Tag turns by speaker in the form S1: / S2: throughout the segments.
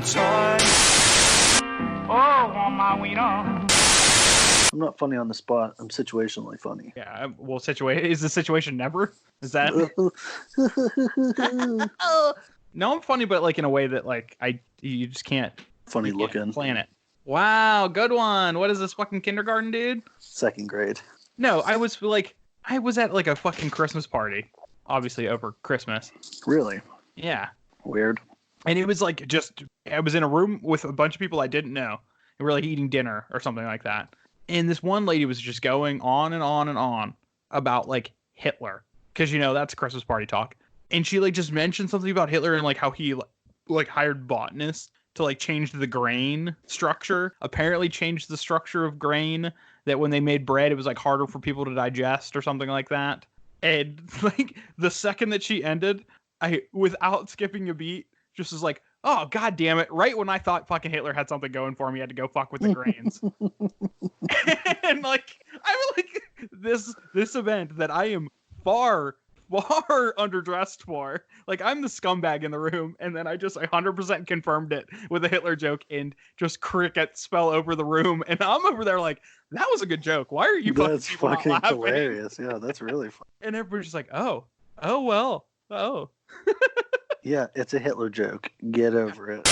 S1: time. Oh, want my wiener.
S2: I'm not funny on the spot. I'm situationally funny.
S1: Yeah, well, is the situation never? Is that? No, I'm funny, but like in a way that like you just can't.
S2: Funny looking.
S1: Plan it. Wow, good one. What is this, fucking kindergarten, dude?
S2: 2nd grade.
S1: No, I was at like a fucking Christmas party, obviously over Christmas.
S2: Really?
S1: Yeah.
S2: Weird.
S1: And it was like I was in a room with a bunch of people I didn't know. And we were like eating dinner or something like that. And this one lady was just going on and on and on about like Hitler. Because, that's Christmas party talk. And she like just mentioned something about Hitler and like how he like hired botanists to like change the grain structure. Apparently changed the structure of grain that when they made bread, it was like harder for people to digest or something like that. And like the second that she ended, I, without skipping a beat, just was like, oh, God damn it. Right when I thought fucking Hitler had something going for him, he had to go fuck with the grains. And like, I'm like, this event that I am far underdressed for. Like, I'm the scumbag in the room, and then I 100% confirmed it with a Hitler joke, and just crickets fell over the room, and I'm over there like, that was a good joke. Why are you
S2: fucking hilarious? Yeah, that's really fun.
S1: And everybody's just like, oh well.
S2: Yeah, it's a Hitler joke. Get over it.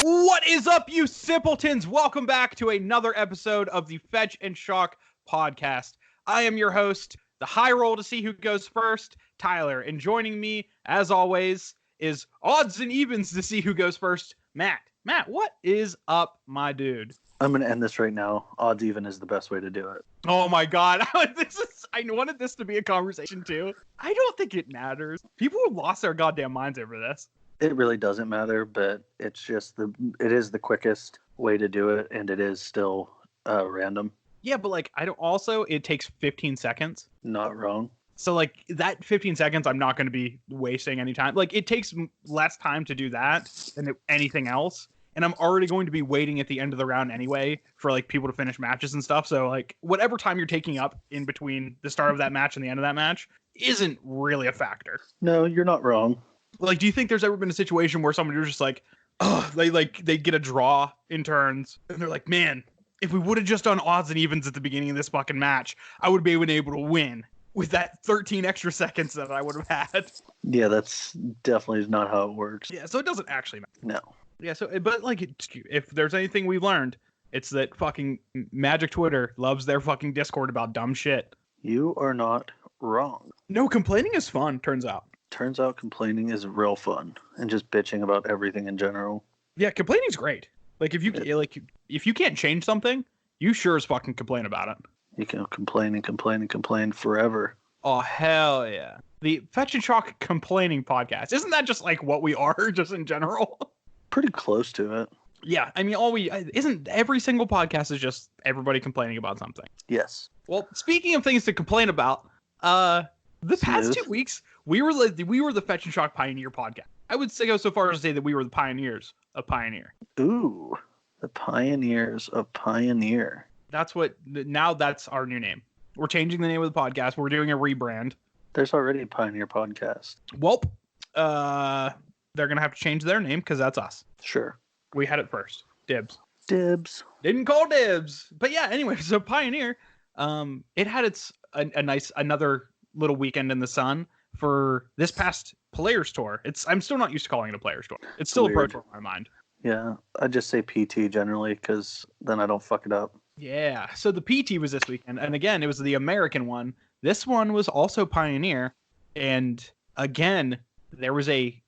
S1: What is up, you simpletons? Welcome back to another episode of the Fetch and Shock podcast. I am your host, the high roll to see who goes first, Tyler. And joining me, as always, is odds and evens to see who goes first, Matt. Matt, what is up, my dude?
S2: I'm going to end this right now. Odds even is the best way to do it.
S1: Oh my God. I wanted this to be a conversation too. I don't think it matters. People have lost their goddamn minds over this.
S2: It really doesn't matter, but it's just it is the quickest way to do it, and it is still random.
S1: Yeah, but like it takes 15 seconds.
S2: Not wrong.
S1: So like that 15 seconds, I'm not going to be wasting any time. Like it takes less time to do that than anything else. And I'm already going to be waiting at the end of the round anyway for like people to finish matches and stuff. So like whatever time you're taking up in between the start of that match and the end of that match isn't really a factor.
S2: No, you're not wrong.
S1: Like, do you think there's ever been a situation where somebody was just like, oh, they get a draw in turns and they're like, man, if we would have just done odds and evens at the beginning of this fucking match, I would be able to win with that 13 extra seconds that I would have had.
S2: Yeah, that's definitely not how it works.
S1: Yeah, so it doesn't actually matter.
S2: No.
S1: Yeah, so, but like, if there's anything we've learned, it's that fucking Magic Twitter loves their fucking Discord about dumb shit.
S2: You are not wrong.
S1: No, complaining is fun, turns out.
S2: Turns out complaining is real fun, and just bitching about everything in general.
S1: Yeah, complaining's great. Like, if you can't change something, you sure as fucking complain about it.
S2: You can complain and complain and complain forever.
S1: Oh, hell yeah. The Fetch and Shock complaining podcast. Isn't that just like what we are, just in general?
S2: Pretty close to it.
S1: Yeah, I mean, isn't every single podcast is just everybody complaining about something?
S2: Yes.
S1: Well, speaking of things to complain about, the past 2 weeks we were the Fetch and Shock Pioneer podcast. I would go so far as to say that we were the pioneers of Pioneer.
S2: Ooh, the pioneers of Pioneer.
S1: That's our new name. We're changing the name of the podcast. We're doing a rebrand.
S2: There's already a Pioneer podcast.
S1: Welp. They're going to have to change their name because that's us.
S2: Sure.
S1: We had it first. Dibs.
S2: Didn't
S1: call dibs. But yeah, anyway, so Pioneer, it had another little weekend in the sun for this past Players Tour. I'm still not used to calling it a Players Tour. It's still
S2: weird.
S1: a Pro Tour in my mind.
S2: Yeah, I just say PT generally because then I don't fuck it up.
S1: Yeah, so the PT was this weekend. And again, it was the American one. This one was also Pioneer. And again, there was a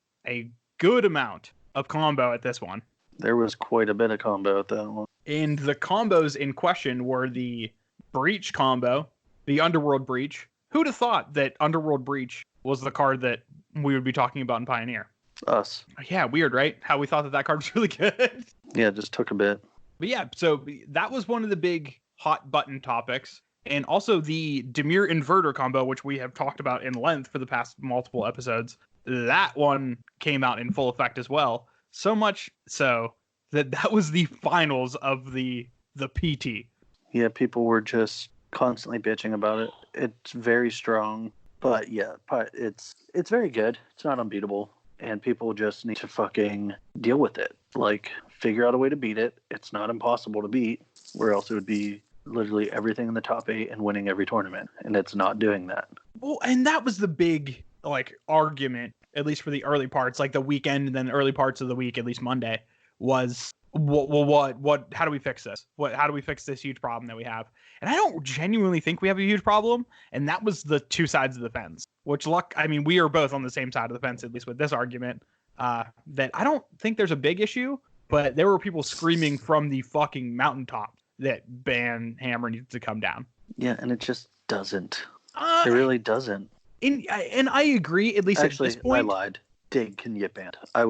S1: good amount of combo at this one.
S2: There was quite a bit of combo at that one.
S1: And the combos in question were the Breach combo, the Underworld Breach. Who'd have thought that Underworld Breach was the card that we would be talking about in Pioneer?
S2: Us.
S1: Yeah, weird, right? How we thought that card was really good.
S2: Yeah, it just took a bit.
S1: But yeah, so that was one of the big hot button topics. And also the Demir Inverter combo, which we have talked about in length for the past multiple episodes. That one came out in full effect as well. So much so that was the finals of the PT.
S2: Yeah, people were just constantly bitching about it. It's very strong, but yeah, it's very good. It's not unbeatable. and people just need to fucking deal with it. Like, figure out a way to beat it. It's not impossible to beat, where else it would be literally everything in the top 8 and winning every tournament, and it's not doing that.
S1: Well, and that was the big like argument, at least for the early parts, like the weekend and then the early parts of the week, at least Monday, was what how do we fix this? How do we fix this huge problem that we have? And I don't genuinely think we have a huge problem, and that was the two sides of the fence. Which I mean, we are both on the same side of the fence, at least with this argument, that I don't think there's a big issue, but there were people screaming from the fucking mountaintop that ban hammer needs to come down.
S2: Yeah, and it just doesn't. It really doesn't.
S1: And I agree, at least
S2: actually,
S1: at this point.
S2: I lied. Dig can get banned. I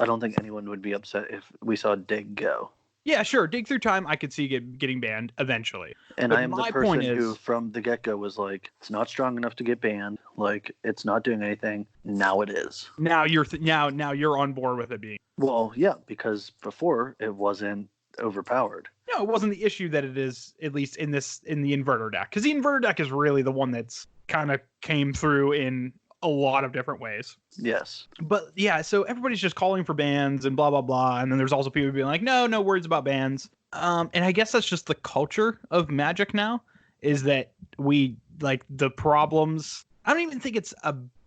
S2: don't think anyone would be upset if we saw Dig go.
S1: Yeah, sure. Dig Through Time, I could see getting banned evenally.
S2: And
S1: but
S2: I am the person who, from the get-go, was like, it's not strong enough to get banned. Like, it's not doing anything. Now it is.
S1: Now you're now you're on board with it being.
S2: Well, yeah, because before it wasn't overpowered.
S1: No, it wasn't the issue that it is, at least in the inverter deck, because the inverter deck is really the one that's kind of came through in a lot of different ways.
S2: Yes.
S1: But yeah, so everybody's just calling for bans and blah blah blah, and then there's also people being like, no worries about bans. And I guess that's just the culture of Magic now, is that we like the problems. I don't even think it's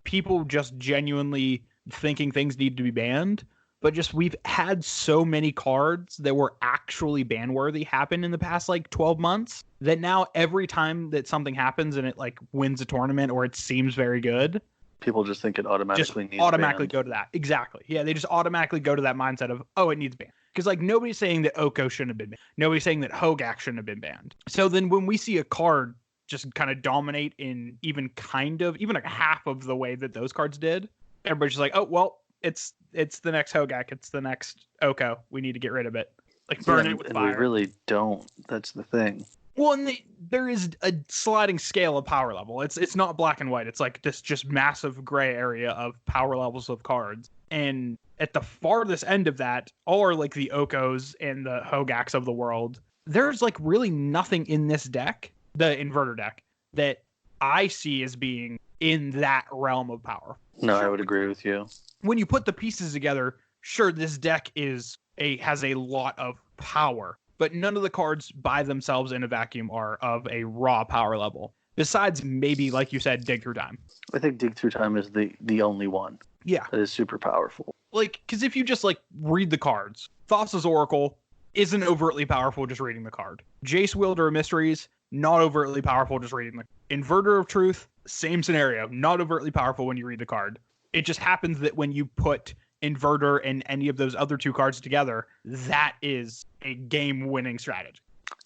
S1: people just genuinely thinking things need to be banned, but just we've had so many cards that were actually ban worthy happen in the past like 12 months that now every time that something happens and it like wins a tournament or it seems very good,
S2: people just think it automatically needs banned.
S1: Go to that. Exactly. Yeah, they just automatically go to that mindset of, oh, it needs banned. Because like nobody's saying that Oko shouldn't have been banned. Nobody's saying that Hogak shouldn't have been banned. So then when we see a card just kind of dominate in even like half of the way that those cards did, everybody's just like, oh well, it's the next Hogak, it's the next Oko. We need to get rid of it. Like burn it with fire.
S2: We really don't. That's the thing.
S1: Well, and there is a sliding scale of power level. It's not black and white. It's like this just massive gray area of power levels of cards. And at the farthest end of that are like the Okos and the Hogaks of the world. There's like really nothing in this deck, the inverter deck, that I see as being in that realm of power.
S2: No, I would agree with you.
S1: When you put the pieces together, sure, this deck has a lot of power, but none of the cards by themselves in a vacuum are of a raw power level. Besides maybe, like you said, Dig Through Time.
S2: I think Dig Through Time is the only one.
S1: Yeah.
S2: That is super powerful.
S1: Like, because if you just like read the cards, Thassa's Oracle isn't overtly powerful just reading the card. Jace Wielder of Mysteries, not overtly powerful just reading the Inverter of Truth, same scenario, not overtly powerful when you read the card. It just happens that when you put Inverter and any of those other two cards together, that is a game-winning strategy.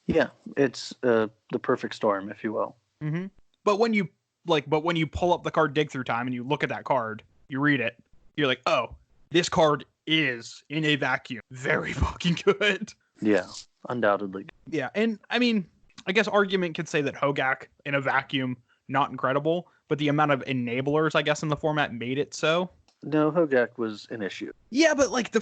S2: Yeah, it's the perfect storm, if you will.
S1: Mm-hmm. But when you pull up the card Dig Through Time and you look at that card, you read it, you're like, oh, this card is in a vacuum very fucking good.
S2: Yeah, undoubtedly.
S1: Yeah, and I mean, I guess argument could say that Hogak in a vacuum, not incredible, but the amount of enablers, I guess, in the format made it so.
S2: No, Hogak was an issue.
S1: Yeah, but like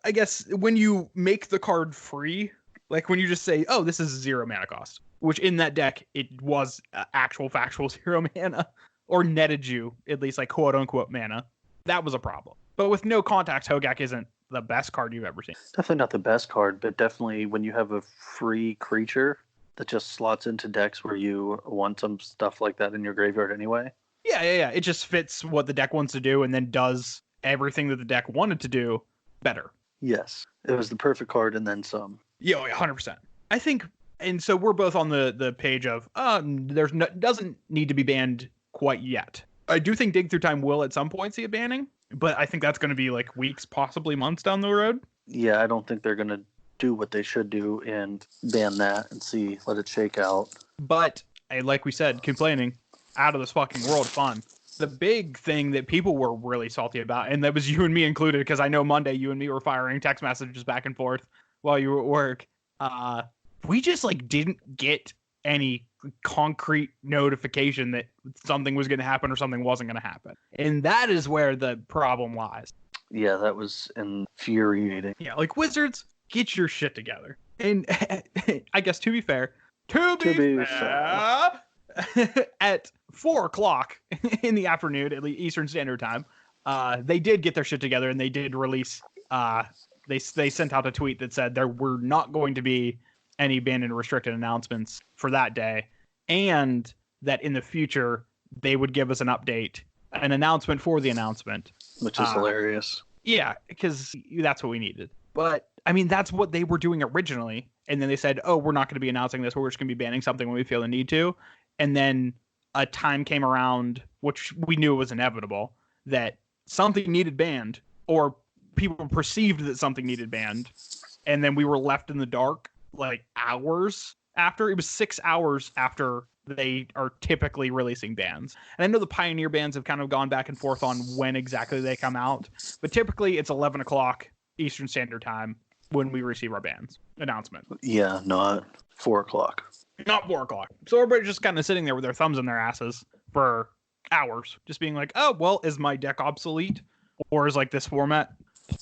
S1: I guess when you make the card free, like when you just say, oh, this is 0 mana cost, which in that deck, it was actual factual 0 mana, or netted you, at least like quote unquote mana, that was a problem. But with no contacts, Hogak isn't the best card you've ever seen.
S2: Definitely not the best card, but definitely when you have a free creature that just slots into decks where you want some stuff like that in your graveyard anyway.
S1: Yeah. It just fits what the deck wants to do and then does everything that the deck wanted to do better.
S2: Yes. It was the perfect card and then some.
S1: Yeah, 100%. I think, and so we're both on the page of, doesn't need to be banned quite yet. I do think Dig Through Time will at some point see a banning, but I think that's going to be like weeks, possibly months down the road.
S2: Yeah, I don't think they're going to do what they should do and ban that and let it shake out.
S1: But like we said, complaining out of this fucking world fun. The big thing that people were really salty about, and that was you and me included, because I know Monday you and me were firing text messages back and forth while you were at work. We just like didn't get any concrete notification that something was going to happen or something wasn't going to happen. And that is where the problem lies.
S2: Yeah, that was infuriating.
S1: Yeah, like Wizards, get your shit together. And I guess to be fair, at 4:00 in the afternoon, at least Eastern Standard Time, they did get their shit together and they did release. They sent out a tweet that said there were not going to be any banned and restricted announcements for that day, and that in the future they would give us an update, an announcement for the announcement,
S2: which is hilarious.
S1: Yeah, because that's what we needed. But I mean, that's what they were doing originally, and then they said, "Oh, we're not going to be announcing this. We're just going to be banning something when we feel the need to." And then a time came around, which we knew was inevitable, that something needed banned, or people perceived that something needed banned, and then we were left in the dark like hours after. It was 6 hours after they are typically releasing bans. And I know the Pioneer bans have kind of gone back and forth on when exactly they come out, but typically it's 11 o'clock Eastern Standard Time when we receive our bans announcement.
S2: Yeah, not 4 o'clock.
S1: Not 4 o'clock. So everybody's just kind of sitting there with their thumbs in their asses for hours, just being like, oh, well, is my deck obsolete? Or is like this format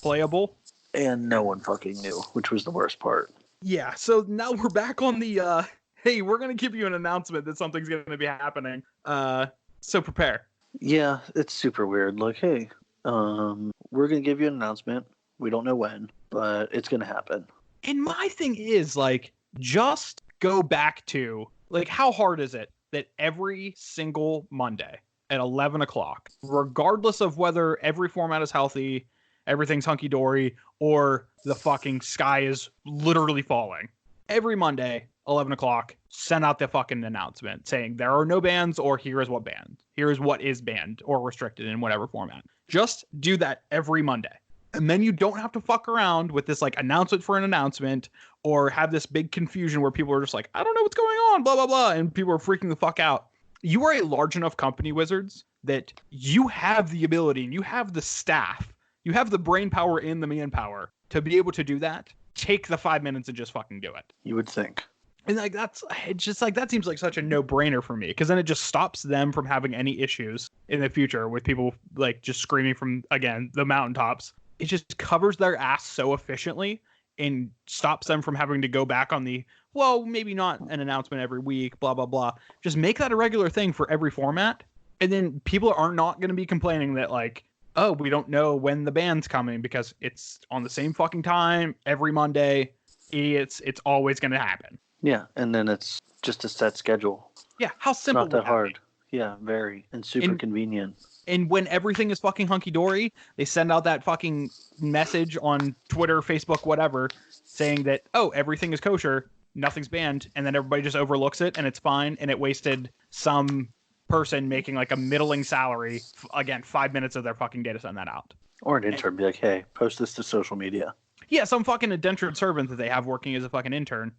S1: playable?
S2: And no one fucking knew, which was the worst part.
S1: Yeah, so now we're back on the, hey, we're going to give you an announcement that something's going to be happening. So prepare.
S2: Yeah, it's super weird. Like, hey, we're going to give you an announcement. We don't know when, but it's going to happen.
S1: And my thing is, like, just go back to, like, how hard is it that every single Monday at 11 o'clock, regardless of whether every format is healthy, everything's hunky-dory, or the fucking sky is literally falling, every Monday, 11 o'clock, send out the fucking announcement saying there are no bans, or here is what banned. Here is what is banned or restricted in whatever format. Just do that every Monday. And then you don't have to fuck around with this like announcement for an announcement, or have this big confusion where people are just like, I don't know what's going on, blah, blah, blah. And people are freaking the fuck out. You are a large enough company, Wizards, that you have the ability and you have the staff, you have the brain power and the manpower to be able to do that. Take the 5 minutes and just fucking do it.
S2: You would think.
S1: And like it's just like that seems like such a no-brainer for me, because then it just stops them from having any issues in the future with people like just screaming from, again, the mountaintops. It just covers their ass so efficiently and stops them from having to go back on the, well, maybe not an announcement every week, blah, blah, blah. Just make that a regular thing for every format. And then people are not going to be complaining that like, oh, we don't know when the band's coming because it's on the same fucking time every Monday. It's always going to happen.
S2: Yeah, and then it's just a set schedule.
S1: Yeah, how simple.
S2: It's not that hard. Yeah, very. And super convenient.
S1: And when everything is fucking hunky-dory, they send out that fucking message on Twitter, Facebook, whatever, saying that, oh, everything is kosher, nothing's banned, and then everybody just overlooks it, and it's fine, and it wasted some person making like a middling salary, again, 5 minutes of their fucking day to send that out.
S2: Or an intern be like, hey, post this to social media.
S1: Yeah, some fucking indentured servant that they have working as a fucking intern.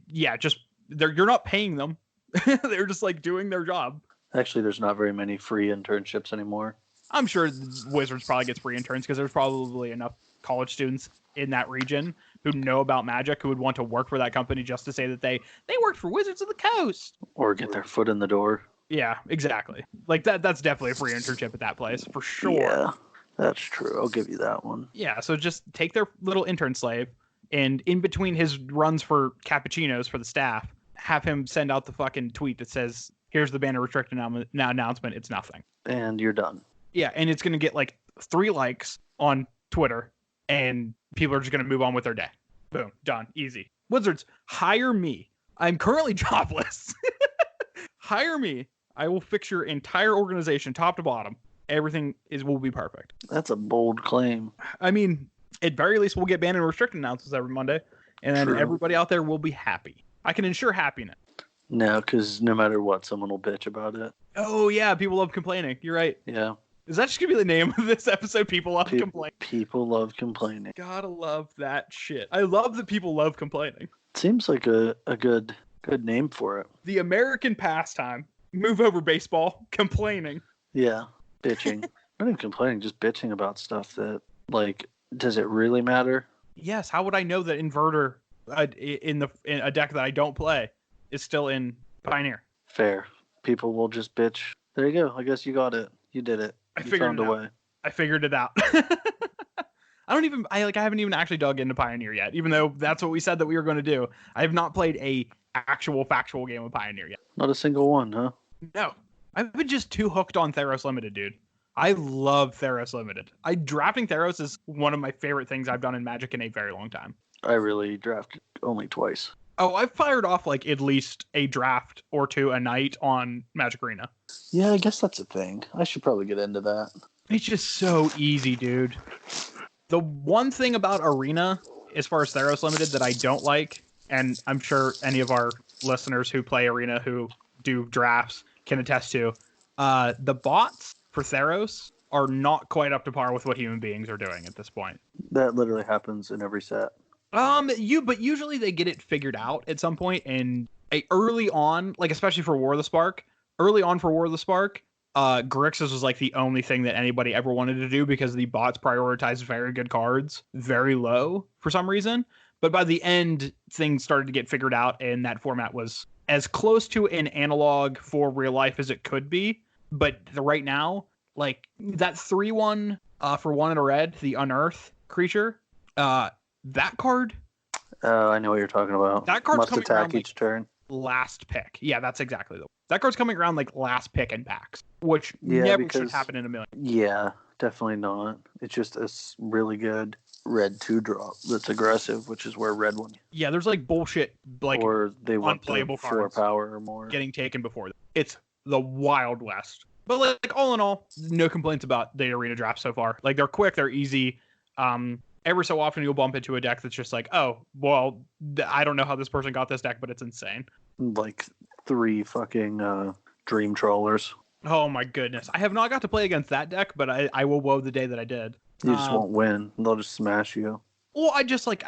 S1: You're not paying them. They're just like doing their job.
S2: Actually, there's not very many free internships anymore.
S1: I'm sure Wizards probably gets free interns because there's probably enough college students in that region who know about Magic who would want to work for that company just to say that they worked for Wizards of the Coast.
S2: Or get their foot in the door.
S1: Yeah, exactly. Like that's definitely a free internship at that place for sure.
S2: Yeah, that's true. I'll give you that one.
S1: Yeah, so just take their little intern slave, and in between his runs for cappuccinos for the staff, have him send out the fucking tweet that says, here's the banner restricted announcement. It's nothing.
S2: And you're done.
S1: Yeah, and it's going to get like 3 likes on Twitter, and people are just going to move on with their day. Boom, done, easy. Wizards, hire me. I'm currently jobless. Hire me. I will fix your entire organization, top to bottom. Everything will be perfect.
S2: That's a bold claim.
S1: I mean, at very least, we'll get banned and restricted announcements every Monday, and then everybody out there will be happy. I can ensure happiness.
S2: No, because no matter what, someone will bitch about it.
S1: Oh, yeah, people love complaining. You're right.
S2: Yeah.
S1: Is that just going to be the name of this episode? People love complaining.
S2: People love complaining.
S1: Gotta love that shit. I love that people love complaining.
S2: Seems like a good name for it.
S1: The American pastime. Move over baseball. Complaining.
S2: Yeah, bitching. Not even complaining, just bitching about stuff that, like, does it really matter?
S1: Yes, how would I know that Inverter in a deck that I don't play is still in Pioneer? Fair.
S2: People will just bitch. There you go. I guess you got it. You did it. You found a way.
S1: I figured it out. I haven't even actually dug into Pioneer yet, even though that's what we said that we were going to do. I have not played a actual factual game of Pioneer yet.
S2: Not a single one, huh?
S1: No. I've been just too hooked on Theros Limited, dude. I love Theros Limited. Drafting Theros is one of my favorite things I've done in Magic in a very long time.
S2: I really drafted only twice.
S1: Oh, I've fired off like at least a draft or two a night on Magic Arena.
S2: Yeah, I guess that's a thing. I should probably get into that.
S1: It's just so easy, dude. The one thing about Arena, as far as Theros Limited, that I don't like, and I'm sure any of our listeners who play Arena who do drafts can attest to, the bots for Theros are not quite up to par with what human beings are doing at this point.
S2: That literally happens in every set.
S1: But usually they get it figured out at some point, and early on, like especially for War of the Spark, Grixis was like the only thing that anybody ever wanted to do because the bots prioritized very good cards very low for some reason. But by the end, things started to get figured out, and that format was as close to an analog for real life as it could be. But right now, like that 3/1 for 1 and a red, the Unearth creature, that card.
S2: I know what you're talking about.
S1: That card's
S2: must attack each
S1: like,
S2: turn.
S1: Last pick. Yeah, that's exactly that card's coming around like last pick in packs, which never should happen in a million.
S2: Yeah, definitely not. It's just a really good red 2-drop that's aggressive, which is where red 1.
S1: Yeah, there's like bullshit like
S2: or they want
S1: unplayable
S2: 4 power or more
S1: getting taken before. It's the Wild West. But like all in all, no complaints about the Arena draft so far. Like they're quick, they're easy. Every so often you'll bump into a deck that's just like, oh, well, I don't know how this person got this deck, but it's insane.
S2: Like 3 fucking Dream Trawlers.
S1: Oh my goodness. I have not got to play against that deck, but I will woe the day that I did.
S2: You just won't win. They'll just smash you.
S1: Well, I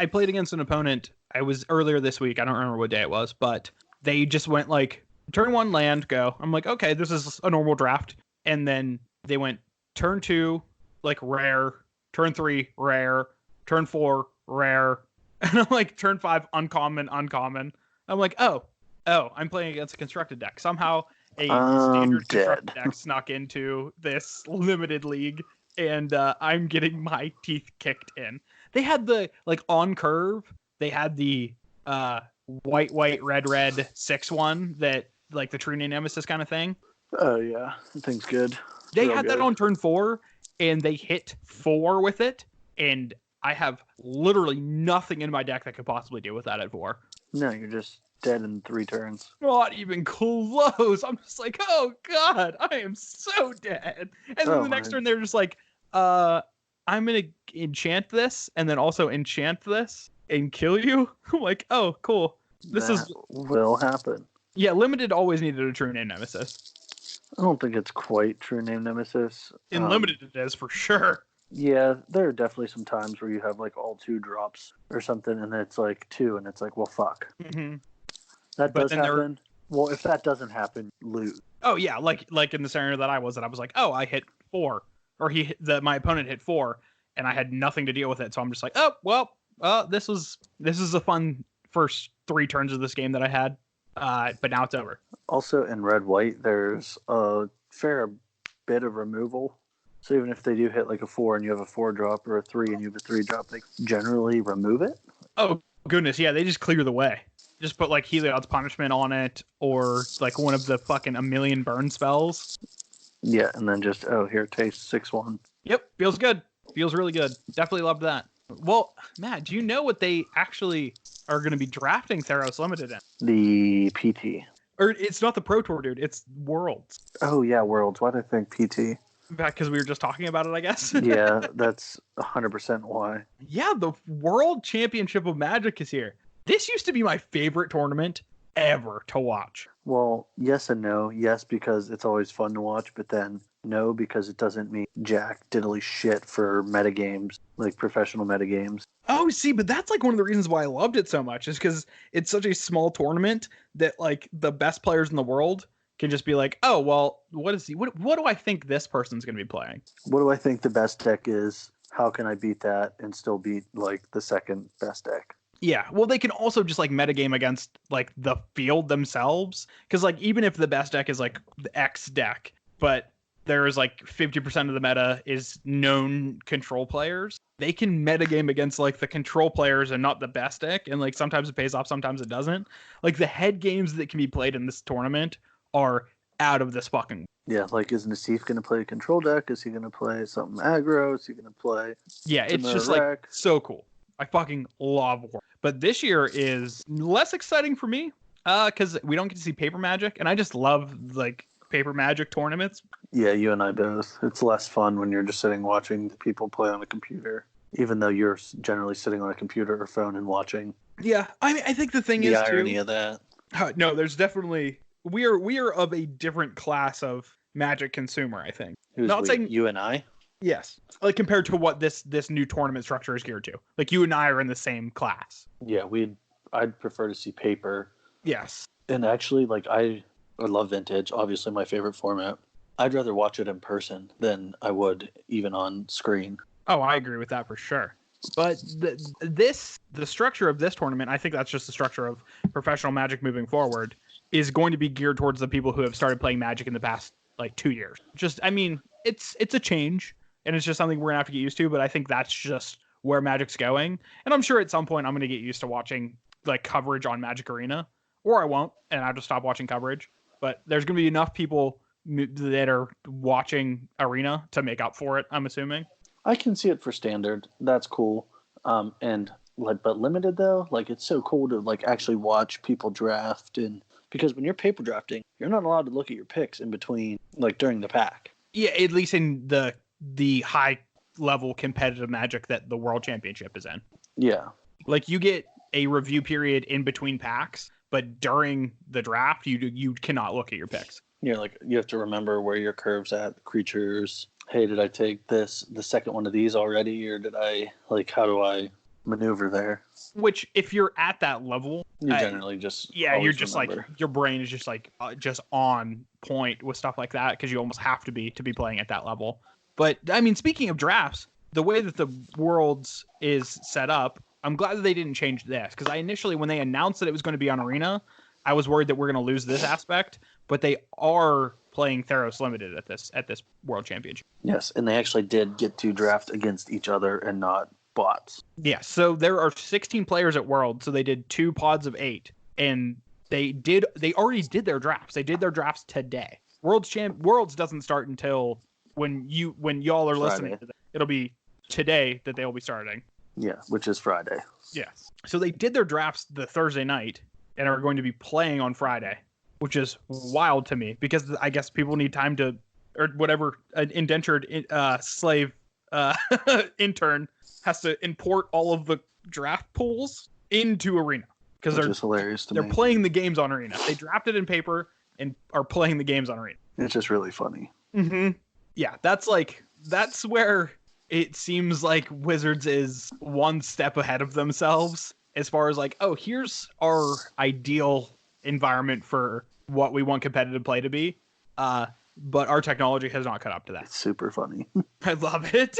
S1: played against an opponent. I was earlier this week. I don't remember what day it was, but they just went like, turn 1 land, go. I'm like, okay, this is a normal draft. And then they went turn 2, like rare, turn 3, rare, turn 4, rare. And I'm like, turn 5, uncommon. I'm like, oh, I'm playing against a constructed deck. Somehow a standard constructed deck snuck into this limited league, and I'm getting my teeth kicked in. They had the, like, on curve, they had the white, red, 6/1 that, like, the True Name Nemesis kind of thing.
S2: Oh, yeah. That thing's good.
S1: They had that on turn 4, and they hit 4 with it, and I have literally nothing in my deck that could possibly deal with that at 4.
S2: No, you're just dead in 3 turns.
S1: Not even close. I'm just like, oh god, I am so dead. And then the next turn they're just like, I'm gonna enchant this and then also enchant this and kill you. I'm like, oh cool. This
S2: will happen.
S1: Yeah, Limited always needed a True Name Nemesis.
S2: I don't think it's quite True Name Nemesis.
S1: In Limited it is for sure.
S2: Yeah, there are definitely some times where you have like all 2 drops or something, and it's like 2, and it's like, well, fuck.
S1: Mm-hmm.
S2: That does happen. Well, if that doesn't happen, lose.
S1: Oh yeah, like in the scenario that I was like, oh, I hit 4, or my opponent hit 4, and I had nothing to deal with it, so I'm just like, oh well, this is a fun first 3 turns of this game that I had, but now it's over.
S2: Also, in red-white, there's a fair bit of removal. So even if they do hit like a 4 and you have a 4-drop, or a 3 and you have a 3-drop, they generally remove it.
S1: Oh goodness, yeah, they just clear the way. Just put like Heliod's Punishment on it, or like one of the fucking a million burn spells.
S2: Yeah, and then just, here, taste 6/1.
S1: Yep, feels good. Feels really good. Definitely loved that. Well, Matt, do you know what they actually are going to be drafting Theros Limited in?
S2: The PT.
S1: Or it's not the Pro Tour, dude. It's Worlds.
S2: Oh, yeah, Worlds. Why did I think PT?
S1: Back because we were just talking about it, I guess.
S2: Yeah, that's 100% why.
S1: Yeah, the World Championship of Magic is here. This used to be my favorite tournament ever to watch.
S2: Well, yes and no. Yes, because it's always fun to watch, but then no, because it doesn't mean jack diddly shit for metagames, like professional metagames.
S1: Oh, see, but that's like one of the reasons why I loved it so much, is because it's such a small tournament that like the best players in the world can just be like, oh, well, what do I think this person's going to be playing?
S2: What do I think the best deck is? How can I beat that and still beat like the second best deck?
S1: Yeah, well, they can also just like metagame against like the field themselves, because like even if the best deck is like the X deck, but there is like 50% of the meta is known control players, they can metagame against like the control players and not the best deck, and like sometimes it pays off, sometimes it doesn't. Like the head games that can be played in this tournament are out of this fucking.
S2: Yeah, like is Nassif going to play a control deck? Is he going to play something aggro? Is he going to play
S1: Yeah, it's
S2: Chimera
S1: just
S2: Wreck?
S1: like so cool. I fucking love War. But this year is less exciting for me because we don't get to see Paper Magic, and I just love like Paper Magic tournaments.
S2: Yeah, you and I both. It's less fun when you're just sitting watching people play on a computer, even though you're generally sitting on a computer or phone and watching.
S1: Yeah, I mean, I think the thing
S2: The
S1: is
S2: irony
S1: too.
S2: of that.
S1: No, there's definitely we are of a different class of Magic consumer. I think.
S2: Who's
S1: Not
S2: we?
S1: saying
S2: You and I?
S1: yes, like compared to what this new tournament structure is geared to. Like you and I are in the same class.
S2: Yeah, I'd prefer to see paper.
S1: Yes.
S2: And actually, like I love Vintage, obviously my favorite format. I'd rather watch it in person than I would even on screen.
S1: Oh, I agree with that for sure. But the structure of this tournament, I think that's just the structure of professional Magic moving forward, is going to be geared towards the people who have started playing Magic in the past like 2 years. Just, I mean, it's a change, and it's just something we're gonna have to get used to. But I think that's just where Magic's going, and I'm sure at some point I'm gonna get used to watching like coverage on Magic Arena, or I won't, and I'll just stop watching coverage. But there's gonna be enough people that are watching Arena to make up for it, I'm assuming.
S2: I can see it for standard. That's cool. And like, but limited though, like it's so cool to like actually watch people draft, and because when you're paper drafting, you're not allowed to look at your picks in between, like during the pack.
S1: Yeah, at least in the high level competitive Magic that the World Championship is in.
S2: Yeah.
S1: Like you get a review period in between packs, but during the draft, you cannot look at your picks.
S2: You're like, you have to remember where your curve's at, creatures. Hey, did I take the second one of these already, or did I, like, how do I maneuver there?
S1: Which, if you're at that level,
S2: you generally just
S1: you're just
S2: remember.
S1: like your brain is just like just on point with stuff like that because you almost have to be playing at that level. But I mean, speaking of drafts, the way that the Worlds is set up, I'm glad that they didn't change this because I initially, when they announced that it was going to be on Arena, I was worried that we're going to lose this aspect. But they are playing Theros Limited at this World Championship.
S2: Yes, and they actually did get to draft against each other and not bots.
S1: Yeah, so there are 16 players at World, so they did 2 pods of 8, and they already did their drafts. They did their drafts today. Worlds doesn't start until when y'all are
S2: Friday.
S1: listening to this. It'll be today that they will be starting.
S2: Yeah, which is Friday.
S1: Yes. So they did their drafts the Thursday night and are going to be playing on Friday, which is wild to me because I guess people need time to, or whatever, an indentured slave intern has to import all of the draft pools into Arena because
S2: Which is hilarious to
S1: they're
S2: me.
S1: playing the games on Arena. They drafted in paper and are playing the games on Arena.
S2: It's just really funny.
S1: Mm-hmm. Yeah, that's where it seems like Wizards is one step ahead of themselves as far as like, oh, here's our ideal environment for what we want competitive play to be. But our technology has not caught up to that.
S2: It's super funny.
S1: I love it.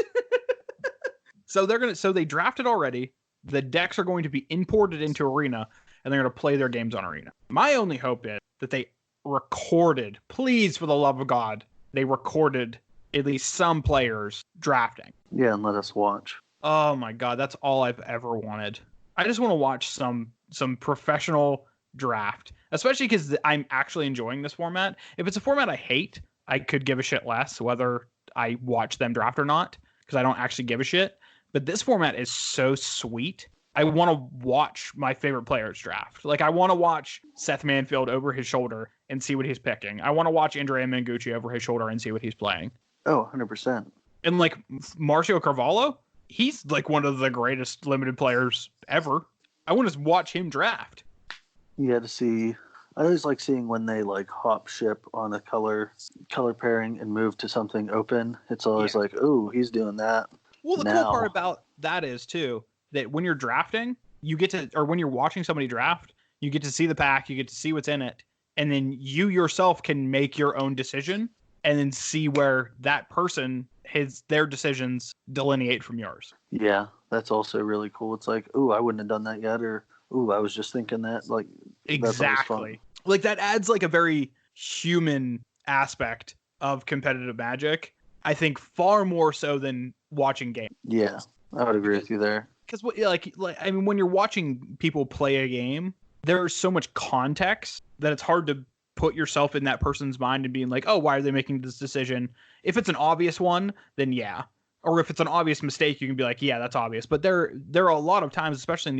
S1: So they drafted already. The decks are going to be imported into Arena, and they're going to play their games on Arena. My only hope is that they recorded, please, for the love of God, they recorded at least some players drafting.
S2: Yeah, and let us watch.
S1: Oh my God, that's all I've ever wanted. I just want to watch some professional draft, especially because I'm actually enjoying this format. If it's a format I hate, I could give a shit less whether I watch them draft or not, because I don't actually give a shit. But this format is so sweet. I want to watch my favorite players draft. Like, I want to watch Seth Manfield over his shoulder and see what he's picking. I want to watch Andrea Mangucci over his shoulder and see what he's playing.
S2: Oh, 100%.
S1: And, like, Marcio Carvalho, he's, like, one of the greatest limited players ever. I want to watch him draft.
S2: Yeah, to see. I always like seeing when they, like, hop ship on a color pairing and move to something open. It's always like, ooh, he's doing that.
S1: Well, the
S2: now.
S1: cool part about that is, too, that when you're drafting, you get to, or when you're watching somebody draft, you get to see the pack, you get to see what's in it, and then you yourself can make your own decision and then see where that person, their decisions delineate from yours.
S2: Yeah, that's also really cool. It's like, ooh, I wouldn't have done that yet, or ooh, I was just thinking that. Like,
S1: exactly. Like, that adds, like, a very human aspect of competitive Magic. I think far more so than watching games.
S2: Yeah, I would agree with you there.
S1: Because, like, I mean, when you're watching people play a game, there's so much context that it's hard to put yourself in that person's mind and being like, oh, why are they making this decision? If it's an obvious one, then yeah. Or if it's an obvious mistake, you can be like, yeah, that's obvious. But there are a lot of times, especially in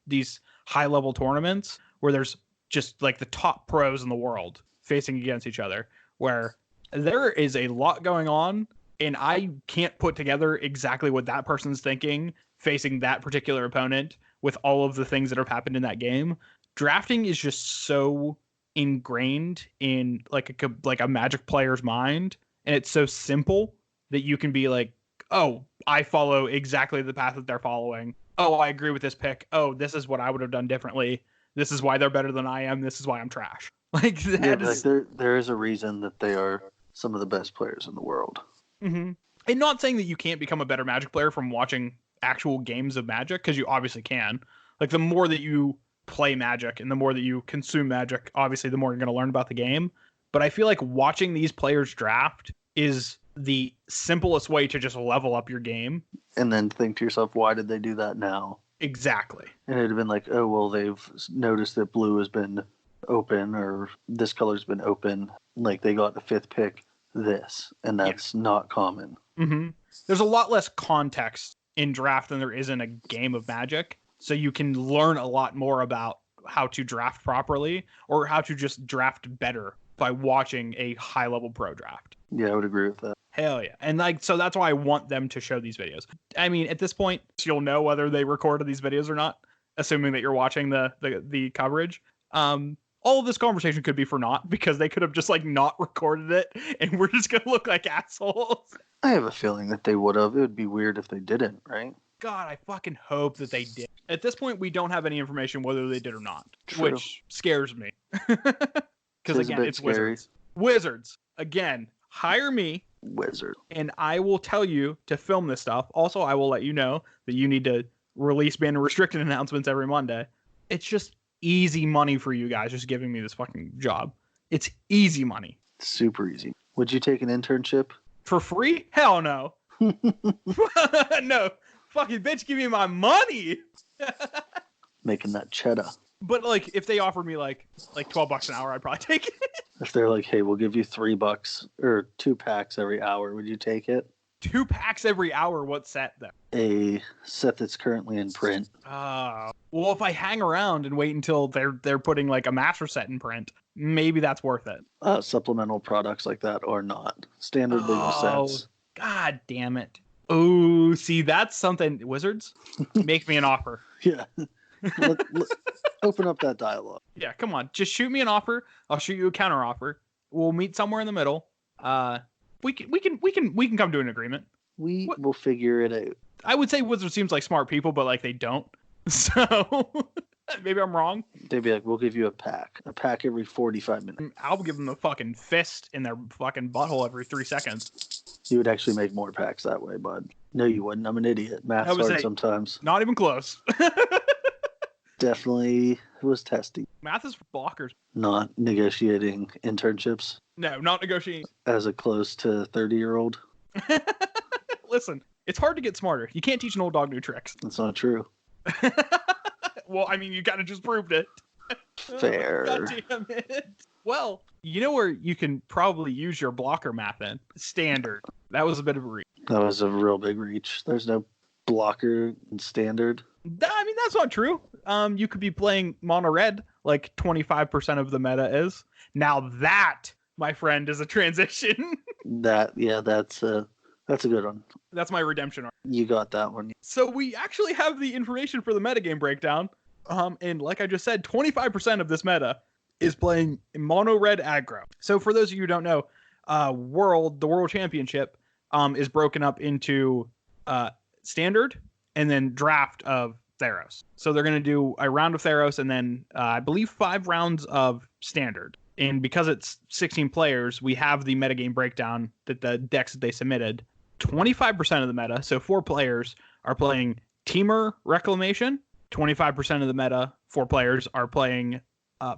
S1: these high level tournaments, where there's just like the top pros in the world facing against each other, where there is a lot going on, and I can't put together exactly what that person's thinking facing that particular opponent with all of the things that have happened in that game. Drafting is just so ingrained in like a Magic player's mind, and it's so simple that you can be like, oh, I follow exactly the path that they're following. Oh, I agree with this pick. Oh, this is what I would have done differently. This is why they're better than I am. This is why I'm trash. Like that is...
S2: like there is a reason that they are some of the best players in the world.
S1: Mm-hmm. And not saying that you can't become a better Magic player from watching actual games of Magic, because you obviously can. Like the more that you play Magic and the more that you consume Magic, obviously the more you're going to learn about the game. But I feel like watching these players draft is the simplest way to just level up your game.
S2: And then think to yourself, why did they do that now?
S1: Exactly.
S2: And it'd have been like, oh, well, they've noticed that blue has been open or this color's been open. Like they got the 5th pick this, and that's not common.
S1: Mm-hmm. There's a lot less context in draft than there is in a game of Magic. So you can learn a lot more about how to draft properly or how to just draft better by watching a high level pro draft.
S2: Yeah, I would agree with that.
S1: Hell yeah. And like, so that's why I want them to show these videos. I mean, at this point, you'll know whether they recorded these videos or not, assuming that you're watching the coverage. All of this conversation could be for naught because they could have just like not recorded it and we're just going to look like assholes.
S2: I have a feeling that they would have. It would be weird if they didn't, right?
S1: God, I fucking hope that they did. At this point, we don't have any information whether they did or not,
S2: True.
S1: Which scares me. Because again, it's
S2: scary.
S1: Wizards. Wizards, again, hire me.
S2: Wizard.
S1: And I will tell you to film this stuff. Also, I will let you know that you need to release ban and restricted announcements every Monday. It's just easy money for you guys just giving me this fucking job. It's easy money.
S2: Super easy. Would you take an internship?
S1: For free? Hell no. No. Fucking bitch, give me my money.
S2: Making that cheddar.
S1: But like, if they offered me like $12 an hour, I'd probably take it.
S2: If they're like, hey, we'll give you $3 or 2 packs every hour, would you take it?
S1: 2 packs every hour? What set though?
S2: A set that's currently in print.
S1: Well, if I hang around and wait until they're putting like a master set in print, maybe that's worth it.
S2: Supplemental products like that or not. Standard legal sets.
S1: God damn it. Oh, see, that's something. Wizards, make me an offer.
S2: Yeah. Let, open up that dialogue.
S1: Yeah, come on. Just shoot me an offer. I'll shoot you a counter offer. We'll meet somewhere in the middle. We can come to an agreement.
S2: We'll figure it out.
S1: I would say Wizards seems like smart people, but like they don't. So maybe I'm wrong.
S2: They'd be like, we'll give you a pack every 45 minutes.
S1: I'll give them a fucking fist in their fucking butthole every 3 seconds.
S2: You would actually make more packs that way, bud. No, you wouldn't. I'm an idiot. Math's hard sometimes.
S1: Not even close.
S2: Definitely was testy.
S1: Math is for blockers.
S2: Not negotiating internships.
S1: No, not negotiating.
S2: As a close to 30-year-old.
S1: Listen, it's hard to get smarter. You can't teach an old dog new tricks.
S2: That's not true.
S1: Well, I mean, you kind of just proved it.
S2: Fair.
S1: God damn it. Well, you know where you can probably use your blocker math in? Standard. That was a bit of a reach.
S2: That was a real big reach. There's no blocker in standard.
S1: I mean, that's not true. You could be playing mono red like 25% of the meta is. Now that, my friend, is a transition.
S2: That's a good one.
S1: That's my redemption arc.
S2: You got that one.
S1: So we actually have the information for the metagame breakdown. And like I just said, 25% of this meta is playing mono red aggro. So for those of you who don't know, the World Championship is broken up into standard and then draft of Theros. So they're going to do a round of Theros and then I believe 5 rounds of standard. And because it's 16 players, we have the metagame breakdown that the decks that they submitted. 25% of the meta, so 4 players, are playing Teamer Reclamation. 25% of the meta, 4 players, are playing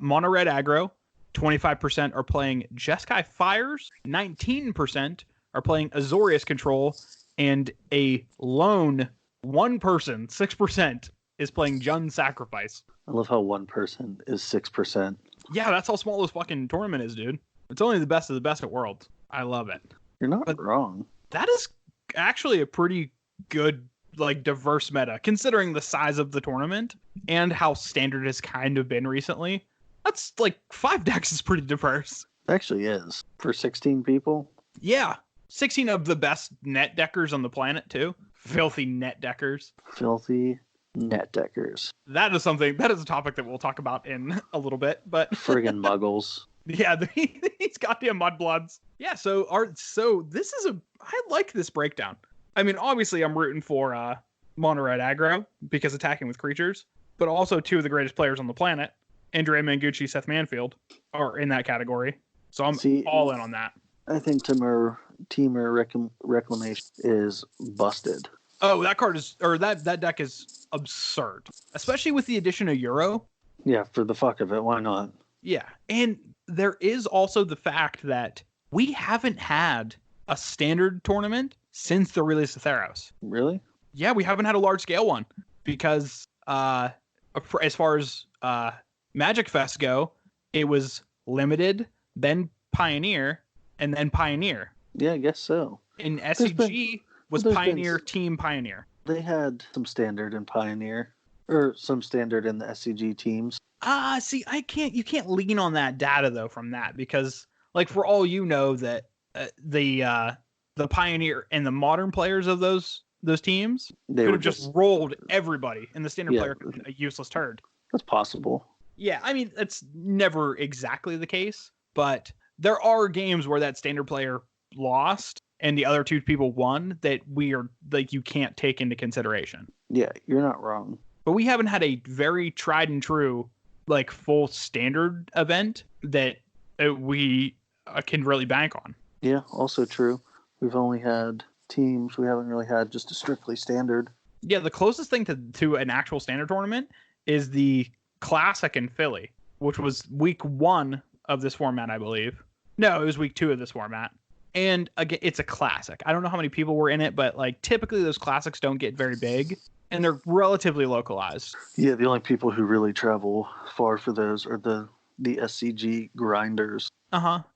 S1: Mono Red Aggro. 25% are playing Jeskai Fires. 19% are playing Azorius Control. And a lone 1 person, 6%, is playing Jund Sacrifice.
S2: I love how 1 person is 6%.
S1: Yeah, that's how small this fucking tournament is, dude. It's only the best of the best at Worlds. I love it.
S2: You're not wrong.
S1: That is actually a pretty good, like, diverse meta, considering the size of the tournament and how standard has kind of been recently. That's like 5 decks is pretty diverse.
S2: It actually is. For 16 people?
S1: Yeah. 16 of the best net deckers on the planet, too. Filthy net deckers.
S2: Filthy net deckers.
S1: That is a topic that we'll talk about in a little bit, but
S2: friggin' muggles.
S1: Yeah, these goddamn mudbloods. Yeah, so this is I like this breakdown. I mean, obviously I'm rooting for mono red aggro because attacking with creatures, but also 2 of the greatest players on the planet, Andrea Mangucci, Seth Manfield, are in that category. So I'm all in on that.
S2: I think Temur Reclamation is busted.
S1: Oh, that deck is absurd, especially with the addition of Euro.
S2: Yeah, for the fuck of it, why not?
S1: Yeah, and there is also the fact that we haven't had a standard tournament since the release of Theros.
S2: Really?
S1: Yeah, we haven't had a large scale one because as far as Magic Fest go, it was Limited, then Pioneer, and then Pioneer.
S2: Yeah, I guess so.
S1: In SCG was Pioneer, Team Pioneer.
S2: They had some standard in Pioneer, or some standard in the SCG teams.
S1: See, you can't lean on that data though from that because, like, for all you know, that the Pioneer and the modern players of those teams could have just rolled everybody, and the standard player could be a useless turd.
S2: That's possible.
S1: Yeah, I mean, that's never exactly the case, but there are games where that standard player lost and the other 2 people won that you can't take into consideration.
S2: Yeah, you're not wrong.
S1: But we haven't had a very tried and true, like, full standard event that we can really bank on.
S2: Yeah, also true. We've only had teams. We haven't really had just a strictly standard.
S1: Yeah, the closest thing to an actual standard tournament is the Classic in Philly, which was week 1 of this format, I believe. No, it was week 2 of this format. And again, it's a classic. I don't know how many people were in it, but like typically those classics don't get very big and they're relatively localized.
S2: Yeah, the only people who really travel far for those are the SCG grinders.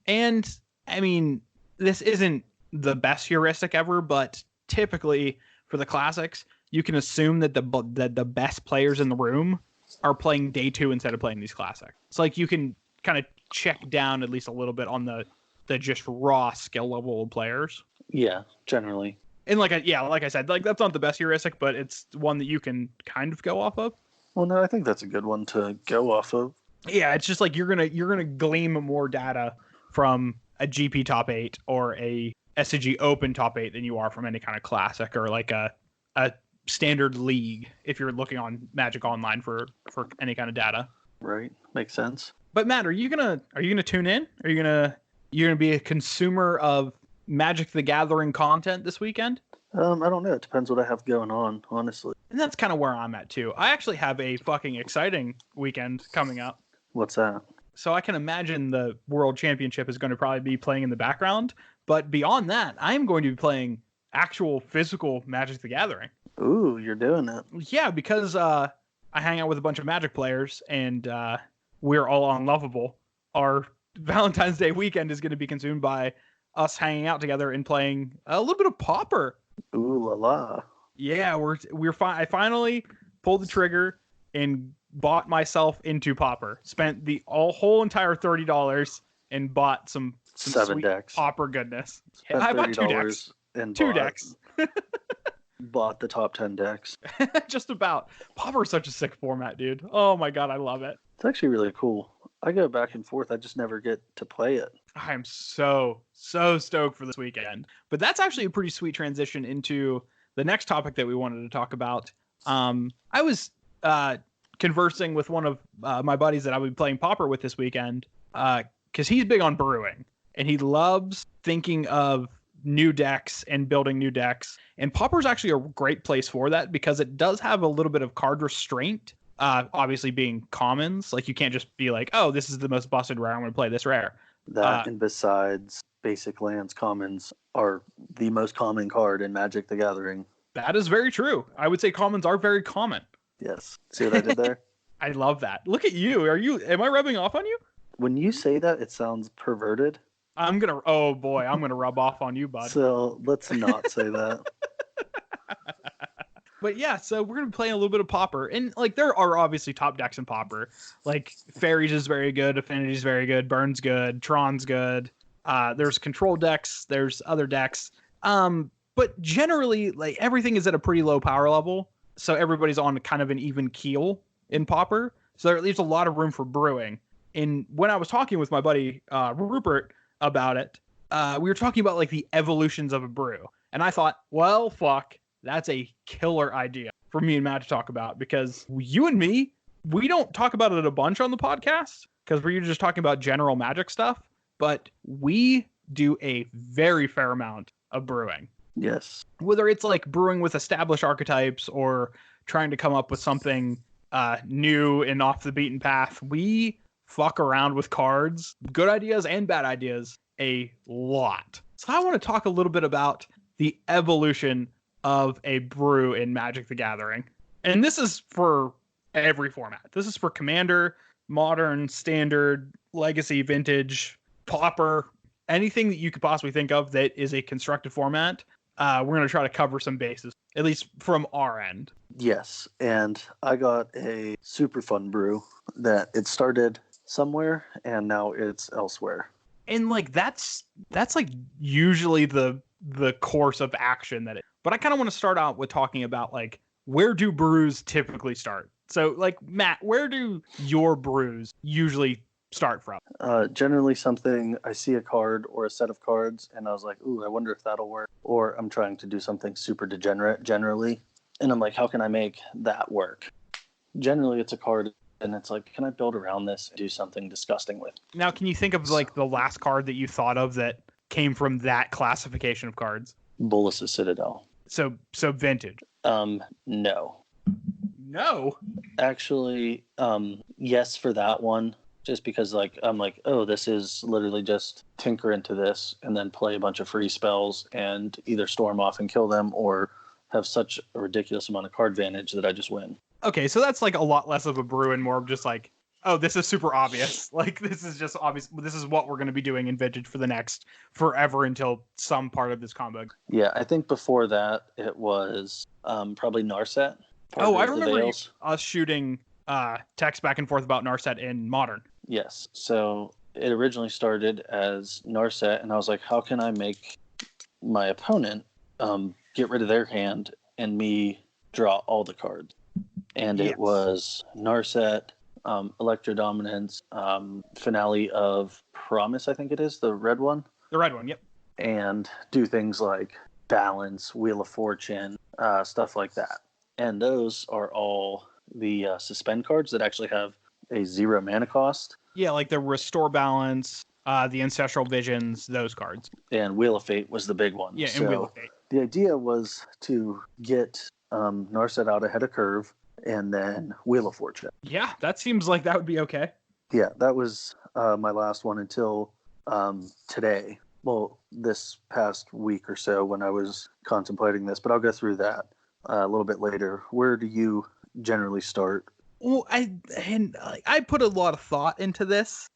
S1: And I mean, this isn't the best heuristic ever, but typically for the classics, you can assume that the best players in the room are playing day 2 instead of playing these classics. It's like you can kind of check down at least a little bit on the just raw skill level of players.
S2: Yeah, generally.
S1: And like I said, like that's not the best heuristic, but it's one that you can kind of go off of.
S2: Well, no, I think that's a good one to go off of.
S1: Yeah, it's just like you're gonna glean more data from a GP top 8 or a SCG Open top 8 than you are from any kind of classic or like a standard league if you're looking on Magic Online for any kind of data.
S2: Right, makes sense.
S1: But Matt, are you gonna tune in? Are you gonna be a consumer of Magic the Gathering content this weekend?
S2: I don't know. It depends what I have going on, honestly.
S1: And that's kind of where I'm at too. I actually have a fucking exciting weekend coming up.
S2: What's that?
S1: So I can imagine the World Championship is going to probably be playing in the background. But beyond that, I am going to be playing actual physical Magic the Gathering.
S2: Ooh, you're doing it.
S1: Yeah, because I hang out with a bunch of Magic players and we're all unlovable. Our Valentine's Day weekend is going to be consumed by us hanging out together and playing a little bit of Pauper.
S2: Ooh la la.
S1: Yeah, I finally pulled the trigger and bought myself into Pauper. Spent the whole entire $30 and bought some
S2: 7
S1: sweet
S2: decks.
S1: Pauper goodness. Yeah, I bought 2 decks.
S2: And
S1: two decks.
S2: Bought the top 10 decks.
S1: Just about. Pauper is such a sick format, dude. Oh my god, I love it.
S2: It's actually really cool. I go back and forth. I just never get to play it.
S1: I am so stoked for this weekend. But that's actually a pretty sweet transition into the next topic that we wanted to talk about. I was conversing with one of my buddies that I'll be playing Pauper with this weekend because he's big on brewing and he loves thinking of new decks and building new decks. And Pauper is actually a great place for that because it does have a little bit of card restraint. Obviously being commons, like you can't just be like, oh, this is the most busted rare, I'm going to play this rare.
S2: That and besides, basic lands commons are the most common card in Magic the Gathering.
S1: That is very true. I would say commons are very common.
S2: Yes. See what I did there?
S1: I love that. Look at you. Am I rubbing off on you?
S2: When you say that, it sounds perverted.
S1: Oh boy, I'm gonna rub off on you, bud.
S2: So let's not say that.
S1: But yeah, so we're gonna be playing a little bit of Pauper, and like there are obviously top decks in Pauper. Like Fairies is very good, Affinity's very good, Burn's good, Tron's good. There's control decks, there's other decks. But generally, like everything is at a pretty low power level, so everybody's on kind of an even keel in Pauper. So there leaves a lot of room for brewing. And when I was talking with my buddy Rupert about it, we were talking about like the evolutions of a brew, and I thought, well, fuck. That's a killer idea for me and Matt to talk about, because you and me, we don't talk about it a bunch on the podcast because we're just talking about general Magic stuff, but we do a very fair amount of brewing.
S2: Yes.
S1: Whether it's like brewing with established archetypes or trying to come up with something new and off the beaten path, we fuck around with cards, good ideas and bad ideas, a lot. So I want to talk a little bit about the evolution of a brew in Magic the Gathering. And this is for every format. This is for Commander, Modern, Standard, Legacy, Vintage, Pauper, anything that you could possibly think of that is a constructed format. We're going to try to cover some bases, at least from our end.
S2: Yes, and I got a super fun brew that it started somewhere and now it's elsewhere.
S1: And like that's like usually the course of action that it. But I kind of want to start out with talking about like where do brews typically start? So like Matt, where do your brews usually start from?
S2: Generally something I see a card or a set of cards and I was like, ooh, I wonder if that'll work. Or I'm trying to do something super degenerate generally. And I'm like, how can I make that work? Generally it's a card and it's like, can I build around this and do something disgusting with?
S1: Now, can you think of like the last card that you thought of that came from that classification of cards?
S2: Bolas's Citadel.
S1: So vintage.
S2: No.
S1: No.
S2: Actually, yes for that one. Just because like I'm like, oh, this is literally just tinker into this and then play a bunch of free spells and either storm off and kill them or have such a ridiculous amount of card advantage that I just win.
S1: Okay, so that's like a lot less of a brew and more of just like, oh, this is super obvious. Like, this is just obvious. This is what we're going to be doing in Vintage for the next forever until some part of this combo.
S2: Yeah, I think before that, it was probably Narset.
S1: Oh, I remember us shooting text back and forth about Narset in Modern.
S2: Yes. So it originally started as Narset, and I was like, how can I make my opponent get rid of their hand and me draw all the cards? And yes. It was Narset, Electrodominance, Finale of Promise, I think it is, the red one.
S1: The red one, yep.
S2: And do things like Balance, Wheel of Fortune, stuff like that. And those are all the suspend cards that actually have a 0 mana cost.
S1: Yeah, like the Restore Balance, the Ancestral Visions, those cards.
S2: And Wheel of Fate was the big one.
S1: Yeah, and Wheel of Fate.
S2: The idea was to get Narset out ahead of curve and then Wheel of Fortune.
S1: Yeah, that seems like that would be okay.
S2: Yeah, that was my last one until today. Well, this past week or so when I was contemplating this, but I'll go through that a little bit later. Where do you generally start?
S1: Well, I put a lot of thought into this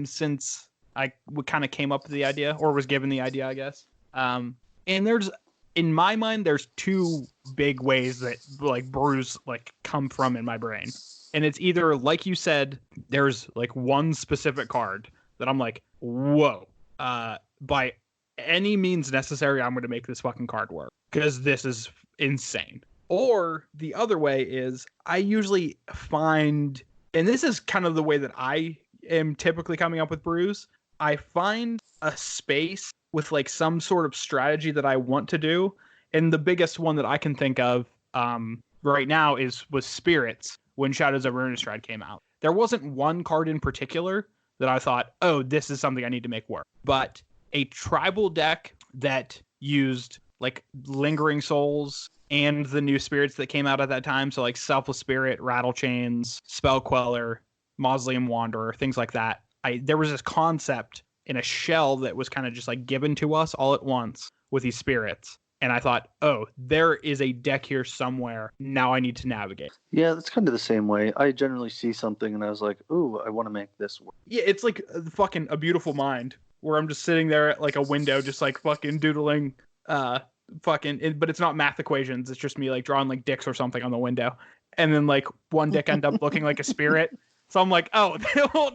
S1: since I kind of came up with the idea or was given the idea, I guess. And there's, in my mind, there's two big ways that like brews like come from in my brain. And it's either, like you said, there's like one specific card that I'm like, whoa, by any means necessary, I'm going to make this fucking card work because this is insane. Or the other way is I usually find, and this is kind of the way that I am typically coming up with brews, I find a space with like some sort of strategy that I want to do. And the biggest one that I can think of right now was Spirits when Shadows over Innistrad came out. There wasn't one card in particular that I thought, oh, this is something I need to make work. But a tribal deck that used like Lingering Souls and the new spirits that came out at that time. So like Selfless Spirit, Rattle Chains, Spell Queller, Mausoleum Wanderer, things like that. There was this concept in a shell that was kind of just like given to us all at once with these spirits. and I thought, oh, there is a deck here somewhere. Now I need to navigate.
S2: Yeah, that's kind of the same way. I generally see something and I was like, ooh, I want to make this work.
S1: Yeah, it's like fucking A Beautiful Mind, where I'm just sitting there at like a window, just like fucking doodling, but it's not math equations. It's just me like drawing like dicks or something on the window, and then like one dick end up looking like a spirit. So I'm like, oh,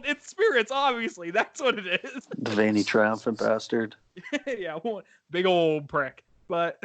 S1: it's spirits, obviously. That's what it is.
S2: The veiny triumphant bastard.
S1: Yeah, big old prick. But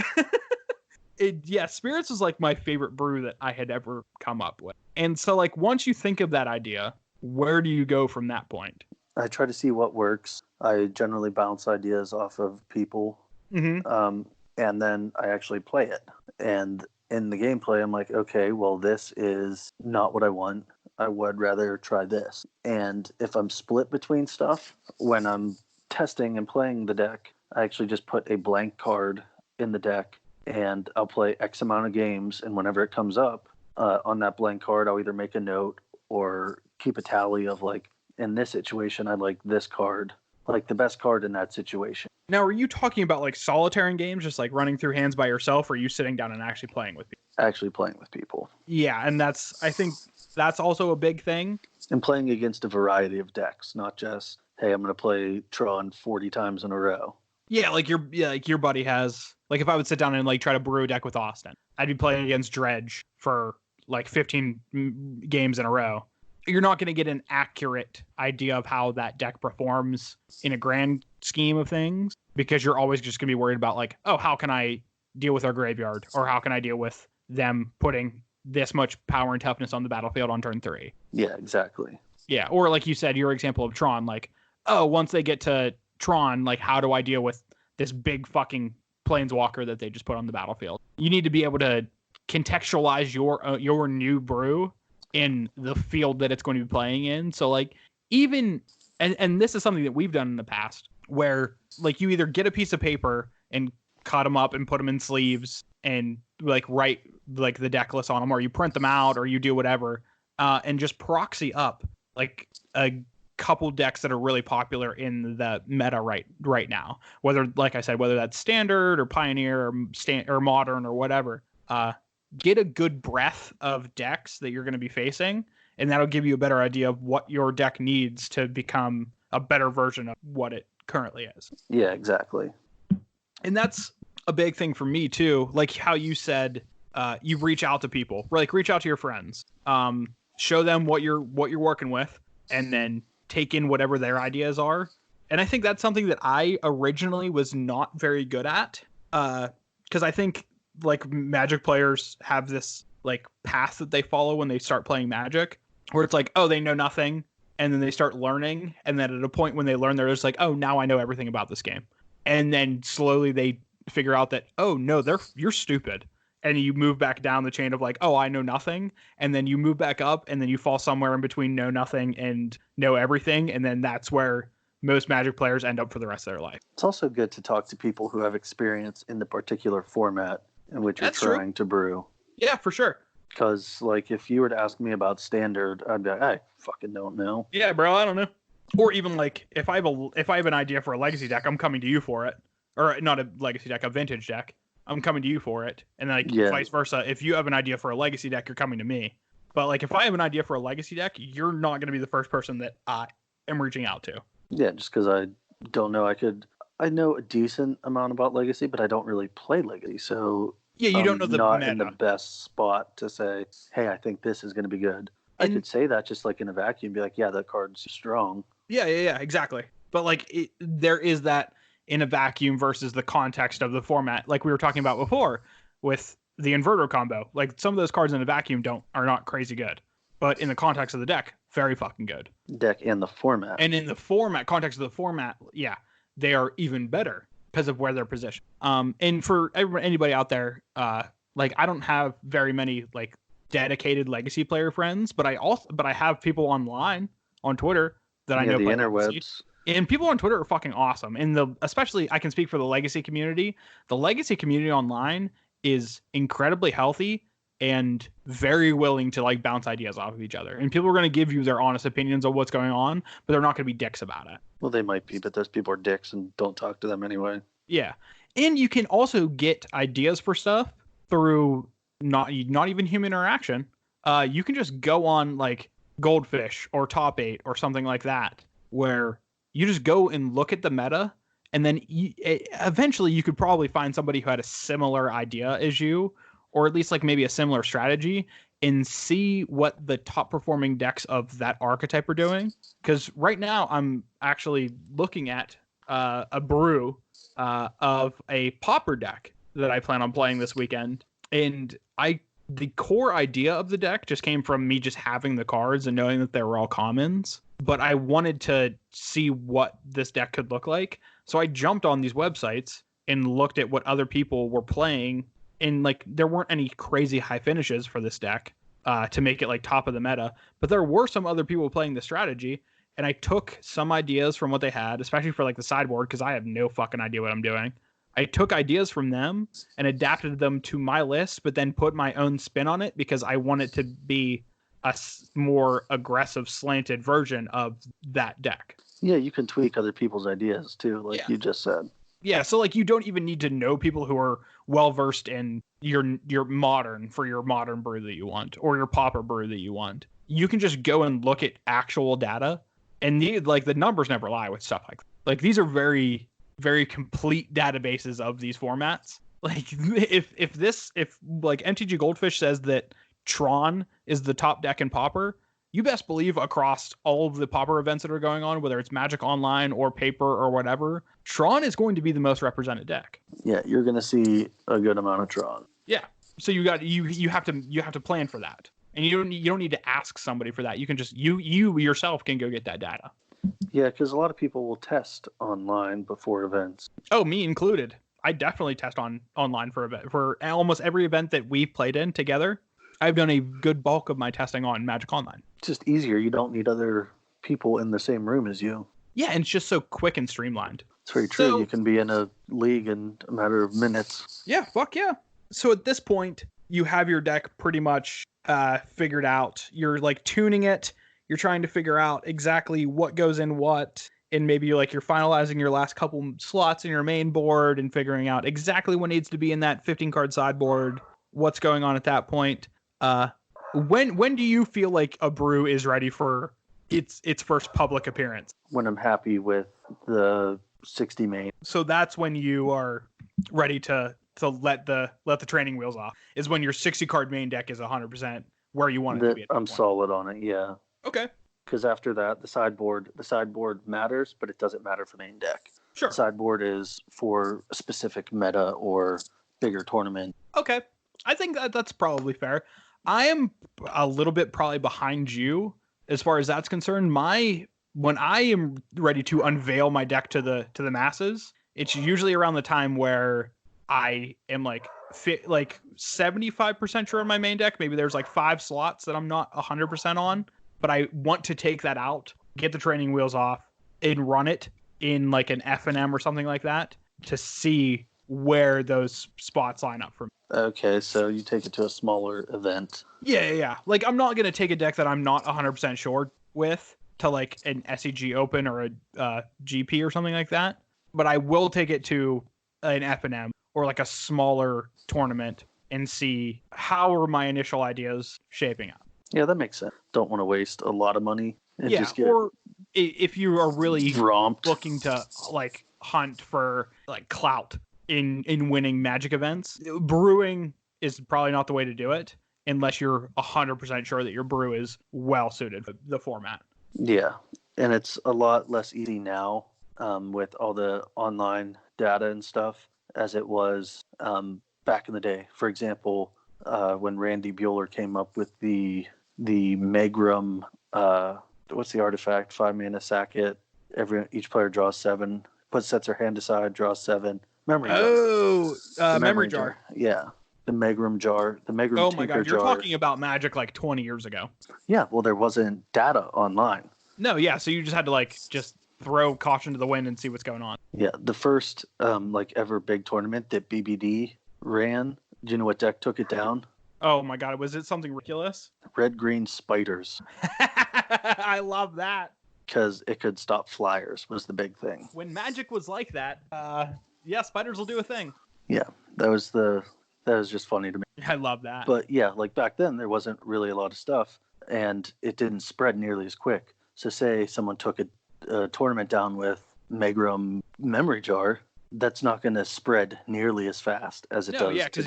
S1: spirits was like my favorite brew that I had ever come up with. And so like once you think of that idea, where do you go from that point?
S2: I try to see what works. I generally bounce ideas off of people.
S1: Mm-hmm.
S2: And then I actually play it. And in the gameplay, I'm like, okay, well, this is not what I want. I would rather try this. And if I'm split between stuff, when I'm testing and playing the deck, I actually just put a blank card in the deck and I'll play X amount of games. And whenever it comes up on that blank card, I'll either make a note or keep a tally of like, in this situation, I like this card, like the best card in that situation.
S1: Now, are you talking about like solitaire in games, just like running through hands by yourself, or are you sitting down and actually playing with people?
S2: Actually playing with people.
S1: Yeah, and I think that's also a big thing.
S2: And playing against a variety of decks, not just, hey, I'm going to play Tron 40 times in a row.
S1: Yeah, like your buddy has, like if I would sit down and like try to brew a deck with Austin, I'd be playing against Dredge for like 15 games in a row. You're not going to get an accurate idea of how that deck performs in a grand scheme of things, because you're always just going to be worried about like, oh, how can I deal with our graveyard, or how can I deal with them putting this much power and toughness on the battlefield on turn 3.
S2: Yeah, exactly.
S1: Yeah, or like you said, your example of Tron, like, oh, once they get to Tron, like, how do I deal with this big fucking planeswalker that they just put on the battlefield? You need to be able to contextualize your new brew in the field that it's going to be playing in. So like even and this is something that we've done in the past, where like you either get a piece of paper and cut them up and put them in sleeves and like write like the deck list on them, or you print them out, or you do whatever, and just proxy up like a couple decks that are really popular in the meta right now, whether, like I said, whether that's standard or pioneer or modern or whatever. Get a good breadth of decks that you're going to be facing, and that'll give you a better idea of what your deck needs to become a better version of what it currently is.
S2: Yeah, exactly.
S1: And that's a big thing for me too. Like how you said, you reach out to people, like reach out to your friends, show them what you're working with, and then take in whatever their ideas are. And I think that's something that I originally was not very good at, because I think like Magic players have this like path that they follow when they start playing Magic, where it's like, oh, they know nothing, and then they start learning, and then at a point when they learn, they're just like, oh, now I know everything about this game, and then slowly they figure out that, oh no, you're stupid, and you move back down the chain of like, oh, I know nothing, and then you move back up, and then you fall somewhere in between know nothing and know everything, and then that's where most Magic players end up for the rest of their life.
S2: It's also good to talk to people who have experience in the particular format in which you're trying to brew.
S1: Yeah, for sure.
S2: Because, like, if you were to ask me about standard, I'd be like, I fucking don't know.
S1: Yeah, bro, I don't know. Or even, like, if I have an idea for a legacy deck, I'm coming to you for it. Or not a legacy deck, a vintage deck. I'm coming to you for it. And, like, vice versa. If you have an idea for a legacy deck, you're coming to me. But, like, if I have an idea for a legacy deck, you're not going to be the first person that I am reaching out to.
S2: Yeah, just because I don't know. I know a decent amount about Legacy, but I don't really play Legacy, so
S1: yeah, you don't know the
S2: not
S1: meta.
S2: In the best spot to say, hey, I think this is going to be good. I could say that just like in a vacuum, be like, yeah, that card's strong.
S1: Yeah, exactly. But like, there is that in a vacuum versus the context of the format, like we were talking about before with the inverter combo. Like some of those cards in a vacuum are not crazy good, but in the context of the deck, very fucking good.
S2: Deck and the format.
S1: And in the context of the format, yeah, they are even better because of where they're positioned. And for anybody out there, like I don't have very many like dedicated Legacy player friends, but I have people online on Twitter that I know
S2: the
S1: play
S2: interwebs.
S1: Legacy. And people on Twitter are fucking awesome. And especially I can speak for the Legacy community. The Legacy community online is incredibly healthy and very willing to like bounce ideas off of each other. And people are going to give you their honest opinions of what's going on, but they're not going to be dicks about it.
S2: Well, they might be, but those people are dicks and don't talk to them anyway.
S1: Yeah. And you can also get ideas for stuff through not even human interaction. You can just go on like Goldfish or Top 8 or something like that, where you just go and look at the meta, and then eventually you could probably find somebody who had a similar idea as you, or at least like maybe a similar strategy, and see what the top performing decks of that archetype are doing. Because right now I'm actually looking at a brew of a popper deck that I plan on playing this weekend, and the core idea of the deck just came from me just having the cards and knowing that they were all commons. But I wanted to see what this deck could look like. So I jumped on these websites and looked at what other people were playing. And like, there weren't any crazy high finishes for this deck to make it like top of the meta. But there were some other people playing the strategy. And I took some ideas from what they had, especially for like the sideboard, because I have no fucking idea what I'm doing. I took ideas from them and adapted them to my list, but then put my own spin on it because I want it to be a more aggressive, slanted version of that deck.
S2: Yeah, you can tweak other people's ideas too, like you just said.
S1: Yeah, so like you don't even need to know people who are well versed in your modern for your modern brew that you want or your popper brew that you want. You can just go and look at actual data, and the numbers never lie with stuff like that. Like these are very, very complete databases of these formats. Like if like MTG Goldfish says that Tron is the top deck in Pauper, you best believe across all of the Pauper events that are going on, whether it's Magic Online or Paper or whatever, Tron is going to be the most represented deck.
S2: Yeah, you're going to see a good amount of Tron.
S1: Yeah, so you have to plan for that, and you don't need to ask somebody for that. You can just you yourself can go get that data.
S2: Yeah, because a lot of people will test online before events.
S1: Oh, me included. I definitely test online for almost every event that we've played in together. I've done a good bulk of my testing on Magic Online.
S2: It's just easier. You don't need other people in the same room as you.
S1: Yeah, and it's just so quick and streamlined.
S2: It's very true. So, you can be in a league in a matter of minutes.
S1: Yeah, fuck yeah. So at this point, you have your deck pretty much figured out. You're like tuning it. You're trying to figure out exactly what goes in what. And maybe you're finalizing your last couple slots in your main board and figuring out exactly what needs to be in that 15 card sideboard. What's going on at that point? When do you feel like a brew is ready for its first public appearance?
S2: When I'm happy with the 60 main.
S1: So that's when you are ready to let the training wheels off. Is when your 60 card main deck is 100% where you want it to be.
S2: I'm solid on it. Yeah.
S1: Okay.
S2: Because after that, the sideboard matters, but it doesn't matter for the main deck.
S1: Sure.
S2: The sideboard is for a specific meta or bigger tournament.
S1: Okay. I think that's probably fair. I am a little bit probably behind you as far as that's concerned. When I am ready to unveil my deck to the masses, it's usually around the time where I am like 75% sure on my main deck. Maybe there's like 5 slots that I'm not 100% on, but I want to take that out, get the training wheels off, and run it in like an F&M or something like that to see where those spots line up for me.
S2: Okay, so you take it to a smaller event.
S1: Yeah. Like, I'm not going to take a deck that I'm not 100% sure with to, like, an SEG Open or a GP or something like that. But I will take it to an F&M or, like, a smaller tournament and see how are my initial ideas shaping up.
S2: Yeah, that makes sense. Don't want to waste a lot of money. And
S1: yeah,
S2: just get
S1: or if you are really
S2: romped.
S1: Looking to, like, hunt for, like, clout in winning Magic events, brewing is probably not the way to do it unless you're 100% sure that your brew is well suited for the format.
S2: Yeah, and it's a lot less easy now with all the online data and stuff as it was back in the day. For example, when Randy Bueller came up with the Megrum, what's the artifact? 5 mana, sack it. Each player draws 7. Sets their hand aside, draws 7. Memory jar.
S1: Memory jar.
S2: Yeah. The Megrum jar. The Megrum
S1: Oh
S2: Tinker
S1: my god, you're
S2: jar.
S1: talking about Magic like 20 years ago.
S2: Yeah, well, there wasn't data online.
S1: No, yeah, so you just had to just throw caution to the wind and see what's going on.
S2: Yeah, the first ever big tournament that BBD ran, do you know what deck took it down?
S1: Oh my god, was it something ridiculous?
S2: Red-green spiders.
S1: I love that.
S2: Because it could stop flyers was the big thing.
S1: When Magic was like that, Yeah, spiders will do a thing.
S2: Yeah, that was just funny to me.
S1: I love that.
S2: But yeah, like back then there wasn't really a lot of stuff, and it didn't spread nearly as quick. So say someone took a tournament down with Megrum memory jar, that's not going to spread nearly as fast as it does today. Yeah, because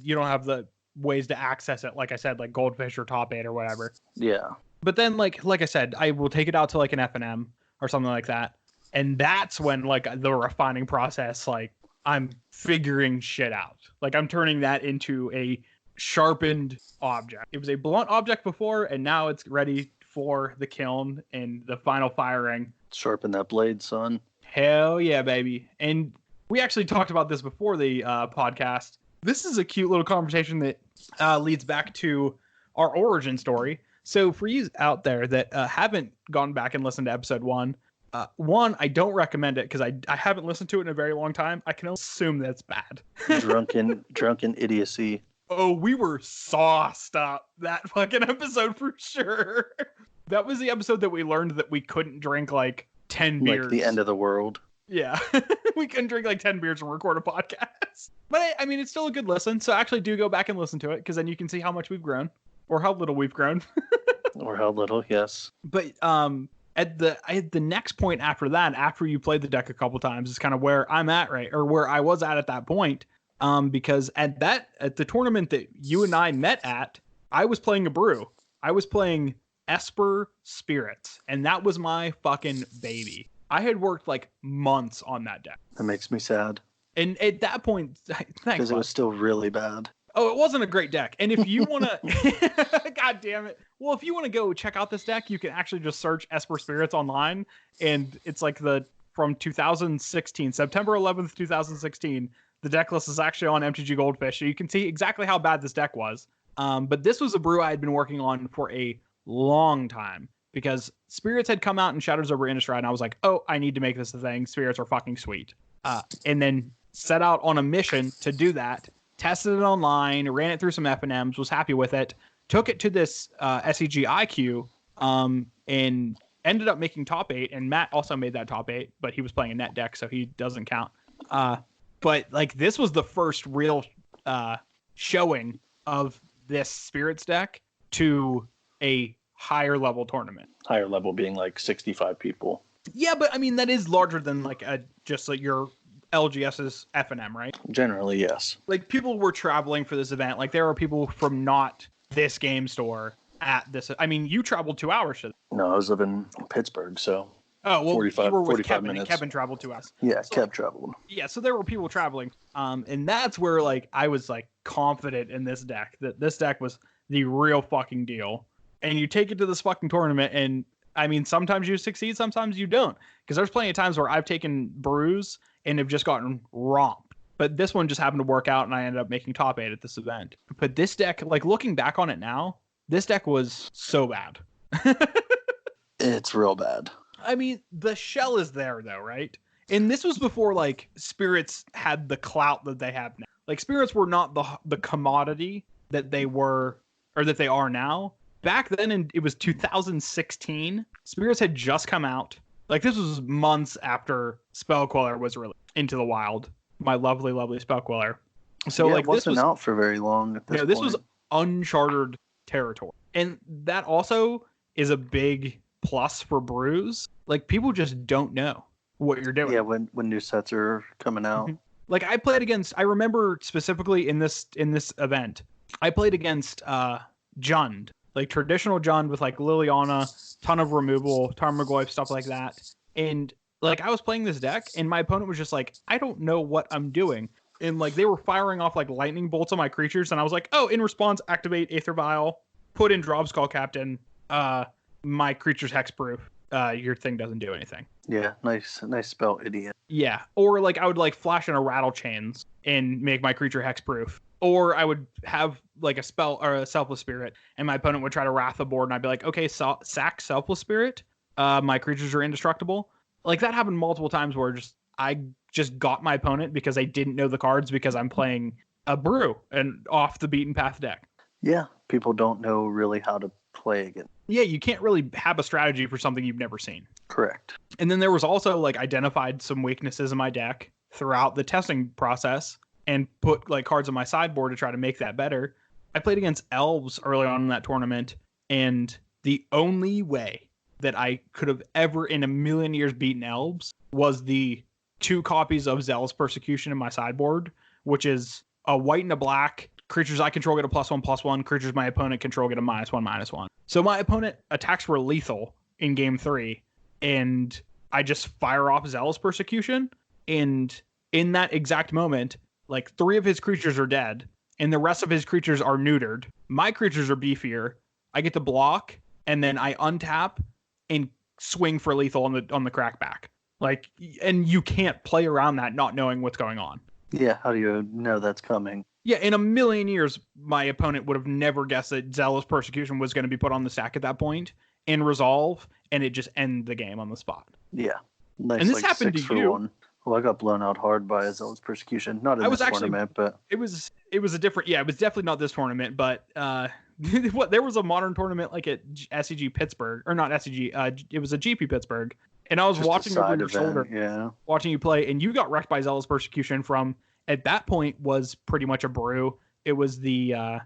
S1: you don't have the ways to access it. Like I said, like Goldfish or Top 8 or whatever.
S2: Yeah.
S1: But then, like I said, I will take it out to like an F&M or something like that, and that's when like the refining process, like I'm figuring shit out. Like I'm turning that into a sharpened object. It was a blunt object before, and now it's ready for the kiln and the final firing.
S2: Sharpen that blade, son.
S1: Hell yeah, baby. And we actually talked about this before the podcast. This is a cute little conversation that leads back to our origin story. So for you out there that haven't gone back and listened to episode 1, I don't recommend it because I haven't listened to it in a very long time. I can only assume that's bad.
S2: drunken idiocy.
S1: Oh, we were sauced up that fucking episode for sure. That was the episode that we learned that we couldn't drink like 10 beers.
S2: Like the end of the world.
S1: Yeah. We couldn't drink like 10 beers and record a podcast. But I mean, it's still a good listen. So actually do go back and listen to it because then you can see how much we've grown or how little we've grown.
S2: Or how little, yes.
S1: But at the next point after that, after you played the deck a couple times, is kind of where I'm at, right? Or where I was at that point. Because at the tournament that you and I met at, I was playing a brew. I was playing Esper Spirits, and that was my fucking baby. I had worked like months on that deck.
S2: That makes me sad.
S1: And at that point,
S2: because it was still really bad.
S1: Oh, it wasn't a great deck. And if you want to, God damn it. Well, if you want to go check out this deck, you can actually just search Esper Spirits online, and it's like from 2016, September 11th, 2016. The deck list is actually on MTG Goldfish, so you can see exactly how bad this deck was. But this was a brew I had been working on for a long time because Spirits had come out in Shadows over Innistrad, and I was like, oh, I need to make this a thing. Spirits are fucking sweet. And then set out on a mission to do that, tested it online, ran it through some F&Ms, was happy with it, took it to this SEG IQ, and ended up making top 8, and Matt also made that top 8, but he was playing a net deck, so he doesn't count. But like this was the first real showing of this Spirits deck to a higher level tournament.
S2: Higher level being like 65 people.
S1: Yeah, but I mean that is larger than like just like your LGS's F&M, right?
S2: Generally, yes.
S1: Like people were traveling for this event. Like there are people from not this game store at this. I mean, you traveled 2 hours to.
S2: No, I was living in Pittsburgh, so.
S1: Oh, well,
S2: 45,
S1: you were with
S2: 45
S1: Kevin,
S2: minutes.
S1: And Kevin traveled to us.
S2: Yeah,
S1: so,
S2: Kev traveled.
S1: Yeah, so there were people traveling. And that's where, like, I was, like, confident in this deck, that this deck was the real fucking deal. And you take it to this fucking tournament, and, I mean, sometimes you succeed, sometimes you don't. Because there's plenty of times where I've taken brews and have just gotten romped. But this one just happened to work out, and I ended up making top 8 at this event. But this deck, like, looking back on it now, this deck was so bad.
S2: It's real bad.
S1: I mean, the shell is there, though, right? And this was before, like, Spirits had the clout that they have now. Like, Spirits were not the commodity that they were, or that they are now. Back then, it was 2016. Spirits had just come out. Like, this was months after Spellqueller was released into the wild. My lovely, lovely Spellqueller. So,
S2: yeah,
S1: like,
S2: it wasn't out for very long at this point.
S1: This was uncharted territory. And that also is a big plus for brews. Like, people just don't know what you're doing.
S2: Yeah, when new sets are coming out. Mm-hmm.
S1: Like, I remember specifically in this event, I played against Jund, like traditional Jund with like Liliana, ton of removal, Tarmogoyf, stuff like that. And like I was playing this deck and my opponent was just like, I don't know what I'm doing. And like they were firing off like lightning bolts on my creatures, and I was like, oh, in response, activate Aether Vial, put in Drobskull Captain, my creature's hexproof. Your thing doesn't do anything.
S2: Yeah, nice spell, idiot.
S1: Yeah, or like I would like flash in a Rattle Chains and make my creature hexproof. Or I would have like a spell or a Selfless Spirit, and my opponent would try to wrath the board, and I'd be like, okay, sack Selfless Spirit. My creatures are indestructible. Like that happened multiple times where I just got my opponent because I didn't know the cards because I'm playing a brew and off the beaten path deck.
S2: Yeah, people don't know really how to play again.
S1: Yeah, you can't really have a strategy for something you've never seen.
S2: Correct.
S1: And then there was also like identified some weaknesses in my deck throughout the testing process and put like cards on my sideboard to try to make that better. I played against elves early on in that tournament, and the only way that I could have ever in a million years beaten elves was the 2 copies of Zealous Persecution in my sideboard, which is a white and a black. Creatures I control get a +1/+1. Creatures my opponent control get a -1/-1. So my opponent attacks were lethal in game 3, and I just fire off Zealous Persecution, and in that exact moment, like 3 of his creatures are dead, and the rest of his creatures are neutered. My creatures are beefier. I get to block, and then I untap and swing for lethal on the crackback. Like, and you can't play around that not knowing what's going on.
S2: Yeah, how do you know that's coming?
S1: Yeah, in a million years, my opponent would have never guessed that Zealous Persecution was going to be put on the stack at that point and resolve, and it just end the game on the spot.
S2: Yeah. Nice,
S1: and this happened to you.
S2: 1. Well, I got blown out hard by a Zealous Persecution. Not in this tournament, but...
S1: It was a different... Yeah, it was definitely not this tournament, but there was a modern tournament like at SCG Pittsburgh, or not SCG, it was a GP Pittsburgh, and I was just watching over your shoulder, watching you play, and you got wrecked by Zealous Persecution from, at that point, was pretty much a brew. It was the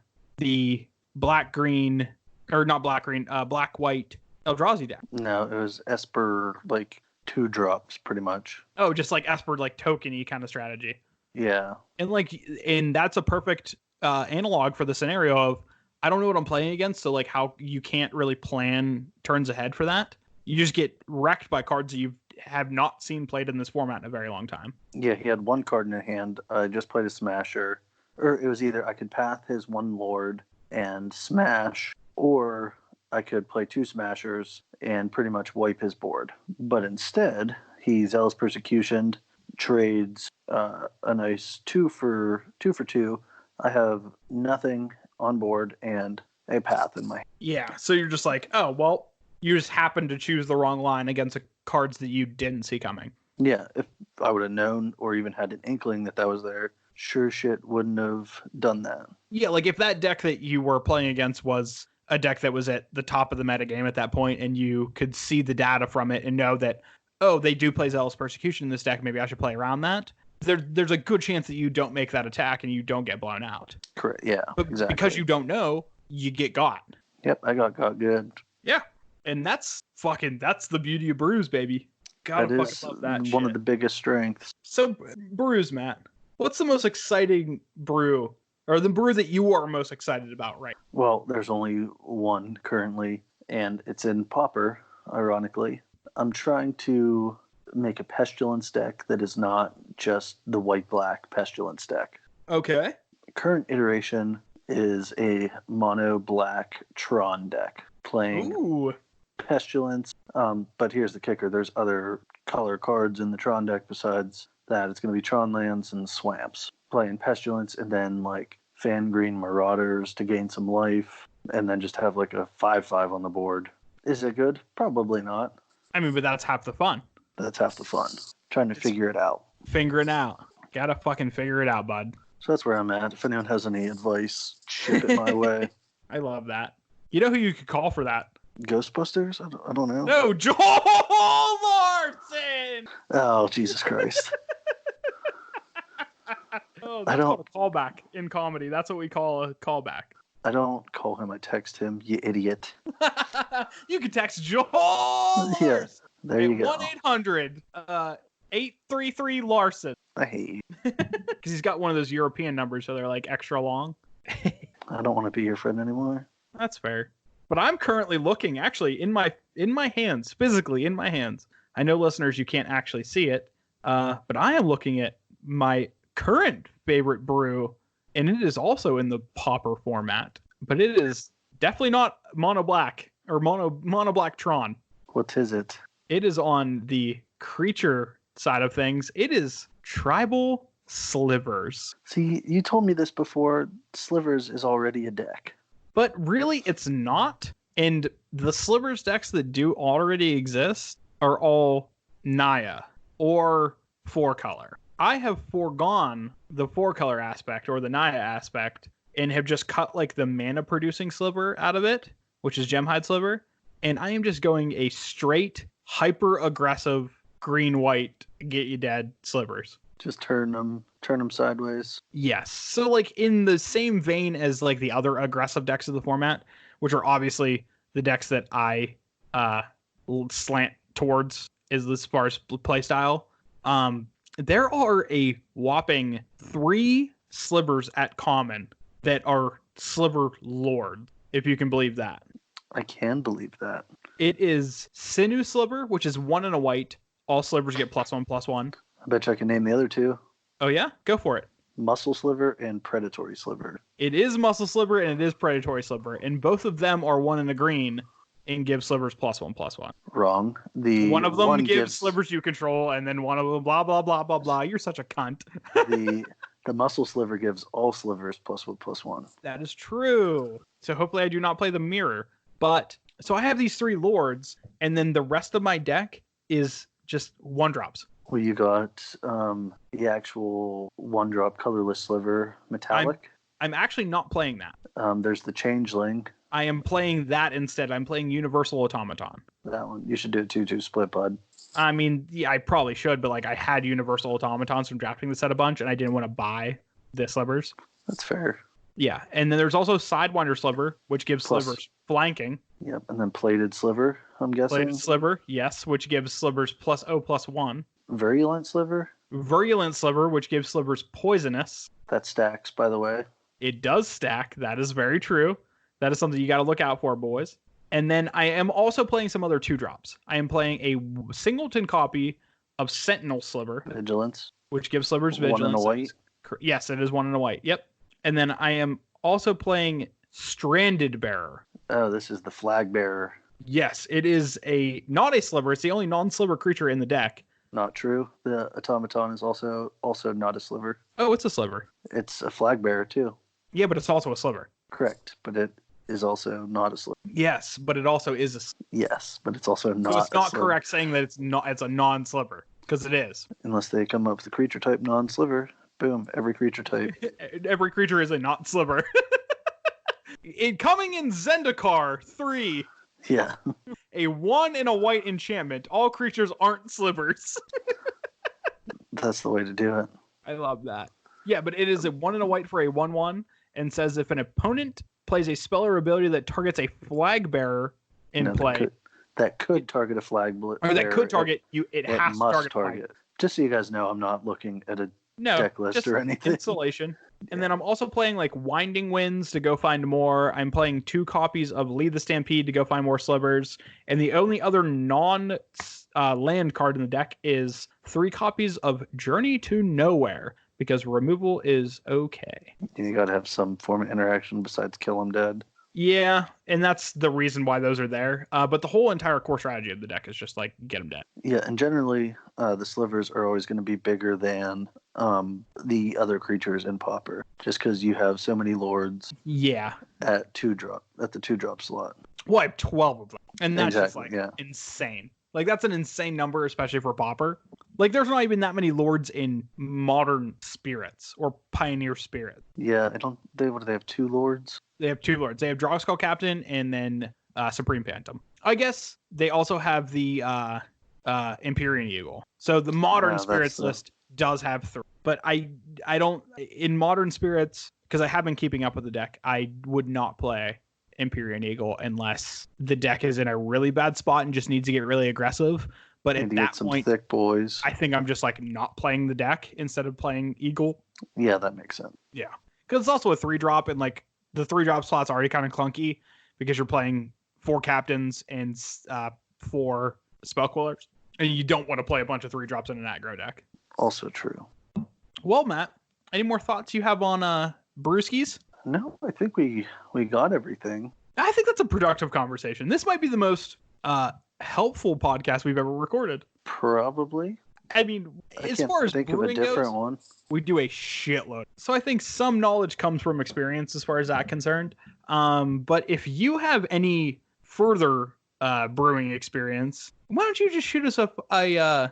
S1: black-green, or not black-green, black-white Eldrazi deck.
S2: No, it was Esper, like, 2 drops, pretty much.
S1: Oh, just like Esper, like, token-y kind of strategy.
S2: Yeah.
S1: And that's a perfect analog for the scenario of, I don't know what I'm playing against, so, like, how you can't really plan turns ahead for that. You just get wrecked by cards that you have not seen played in this format in a very long time.
S2: Yeah, he had 1 card in hand. I just played a Smasher. Or it was either I could path his 1 Lord and smash, or I could play 2 Smashers and pretty much wipe his board. But instead, he Zealous Persecutioned, trades a nice 2 for 2. I have nothing on board and a path in my hand.
S1: Yeah, so you're just like, oh, well, you just happened to choose the wrong line against cards that you didn't see coming.
S2: Yeah, if I would have known or even had an inkling that was there, sure shit wouldn't have done that.
S1: Yeah, like if that deck that you were playing against was a deck that was at the top of the metagame at that point, and you could see the data from it and know that, oh, they do play Zealous Persecution in this deck, maybe I should play around that. There's a good chance that you don't make that attack and you don't get blown out.
S2: Correct, yeah,
S1: but
S2: exactly.
S1: Because you don't know, you get got.
S2: Yep, I got good.
S1: Yeah, and that's the beauty of brews, baby. Gotta fucking love that shit.
S2: One of the biggest strengths.
S1: So, brews, Matt. What's the most exciting brew, or the brew that you are most excited about right now?
S2: Well, there's only one currently, and it's in Pauper, ironically. I'm trying to make a Pestilence deck that is not just the white-black Pestilence deck.
S1: Okay.
S2: Current iteration is a mono-black Tron deck, playing Pestilence. But here's the kicker. There's other color cards in the Tron deck besides that. It's going to be Tron lands and swamps. Playing Pestilence and then like Fangreen Marauders to gain some life, and then just have like a 5/5 on the board. Is it good? Probably not.
S1: I mean, but that's half the fun.
S2: That's half the fun. Trying to figure it out.
S1: Figuring out. Gotta fucking figure it out, bud.
S2: So that's where I'm at. If anyone has any advice, ship it my way.
S1: I love that. You know who you could call for that?
S2: Ghostbusters? I don't know.
S1: No, Joel Larson!
S2: Oh, Jesus Christ.
S1: Oh, that's called a callback in comedy. That's what we call a callback.
S2: I don't call him. I text him, you idiot.
S1: You can text Joel Larson.
S2: Yeah, there you go.
S1: 1-800-833-Larson.
S2: I hate you.
S1: Because he's got one of those European numbers, so they're like extra long.
S2: I don't want to be your friend anymore.
S1: That's fair. But I'm currently looking, actually, in my hands, physically in my hands. I know, listeners, you can't actually see it, but I am looking at my current favorite brew, and it is also in the Pauper format, but it is definitely not mono black or mono black Tron.
S2: What is it?
S1: It is on the creature side of things. It is Tribal Slivers.
S2: See, you told me this before. Slivers is already a deck.
S1: But really, it's not. And the Slivers decks that do already exist are all Naya or 4-color. I have foregone the 4-color aspect or the Naya aspect and have just cut like the mana producing sliver out of it, which is Gemhide Sliver. And I am just going a straight hyper aggressive green-white get you dead slivers.
S2: Just turn them sideways.
S1: Yes. So like in the same vein as like the other aggressive decks of the format, which are obviously the decks that I slant towards is as far as play style. There are a whopping 3 slivers at common that are sliver lord, if you can believe that.
S2: I can believe that.
S1: It is Sinew Sliver, which is 1 and a white. All slivers get +1/+1.
S2: I bet you I can name the other 2.
S1: Oh yeah? Go for it.
S2: Muscle Sliver and Predatory Sliver.
S1: It is Muscle Sliver and it is Predatory Sliver, and both of them are 1 and a green and give slivers +1/+1.
S2: Wrong.
S1: One of them gives slivers you control, and then one of them blah blah blah blah blah. You're such a cunt.
S2: The Muscle Sliver gives all slivers +1/+1.
S1: That is true. So hopefully I do not play the mirror. But so I have these 3 lords, and then the rest of my deck is just 1-drops.
S2: Well, you got the actual 1-drop colorless sliver metallic.
S1: I'm actually not playing that.
S2: There's the Changeling.
S1: I am playing that instead. I'm playing Universal Automaton.
S2: That one. You should do a 2/2 split, bud.
S1: I mean, yeah, I probably should, but like I had Universal Automatons from drafting the set a bunch, and I didn't want to buy the slivers.
S2: That's fair.
S1: Yeah, and then there's also Sidewinder Sliver, which gives slivers flanking.
S2: Yep, and then Plated Sliver, I'm guessing.
S1: Plated Sliver, yes, which gives slivers +0/+1.
S2: Virulent Sliver?
S1: Virulent Sliver, which gives slivers poisonous.
S2: That stacks, by the way.
S1: It does stack. That is very true. That is something you got to look out for, boys. And then I am also playing some other 2-drops. I am playing a singleton copy of Sentinel Sliver.
S2: Vigilance.
S1: Which gives slivers vigilance.
S2: 1 and a white?
S1: Yes, it is 1 and a white. Yep. And then I am also playing Stranded Bearer.
S2: Oh, this is the Flag Bearer.
S1: Yes, it is not a sliver. It's the only non-sliver creature in the deck.
S2: Not true. The Automaton is also not a sliver.
S1: Oh, it's a sliver.
S2: It's a Flag Bearer, too.
S1: Yeah, but it's also a sliver.
S2: Correct, but it is also not a sliver.
S1: Yes, but it also is a sliver.
S2: Yes, but it's also not.
S1: So it's not correct saying that it's a non-sliver, because it is.
S2: Unless they come up with a creature type non-sliver. Boom, every creature type.
S1: Every creature is a not sliver. Coming in Zendikar 3.
S2: Yeah.
S1: A 1 and a white enchantment. All creatures aren't slivers.
S2: That's the way to do it.
S1: I love that. Yeah, but it is a 1 and a white for a 1/1 and says if an opponent plays a spell or ability that targets a flag bearer in play.
S2: That could target a flag bearer.
S1: Or that could target you. It has to target.
S2: Just so you guys know, I'm not looking at a deck list or anything.
S1: Installation. And then I'm also playing like Winding Winds to go find more. I'm playing 2 copies of Lead the Stampede to go find more slivers. And the only other non-land card in the deck is 3 copies of Journey to Nowhere, because removal is okay.
S2: You got to have some form of interaction besides kill them dead.
S1: Yeah, and that's the reason why those are there. But the whole entire core strategy of the deck is just like get them dead.
S2: Yeah, and generally the slivers are always going to be bigger than the other creatures in Pauper, just because you have so many lords.
S1: Yeah.
S2: At the 2-drop slot.
S1: Well, I have 12 of them, and that's
S2: exactly,
S1: just like insane. Like that's an insane number, especially for Pauper. Like there's not even that many lords in Modern Spirits or Pioneer Spirit.
S2: Yeah, what do they have? 2 lords?
S1: They have 2 lords. They have Dragskull Captain and then Supreme Phantom. I guess they also have the Empyrean Eagle. So the Modern Spirits list does have 3. But I don't, in Modern Spirits, because I have been keeping up with the deck, I would not play Empyrean Eagle unless the deck is in a really bad spot and just needs to get really aggressive. But at that point,
S2: thick boys.
S1: I think I'm just like not playing the deck instead of playing Eagle.
S2: Yeah, that makes sense.
S1: Yeah, because it's also a 3-drop, and like the 3-drop slot's already kind of clunky because you're playing 4 captains and 4 spellquillers, and you don't want to play a bunch of 3-drops in an aggro deck.
S2: Also true.
S1: Well, Matt, any more thoughts you have on brewskis?
S2: No, I think we got everything.
S1: I think that's a productive conversation. This might be the most helpful podcast we've ever recorded.
S2: Probably.
S1: I mean, as far as
S2: think of a different one.
S1: We do a shitload. So I think some knowledge comes from experience as far as that's concerned. But if you have any further brewing experience, why don't you just shoot us up a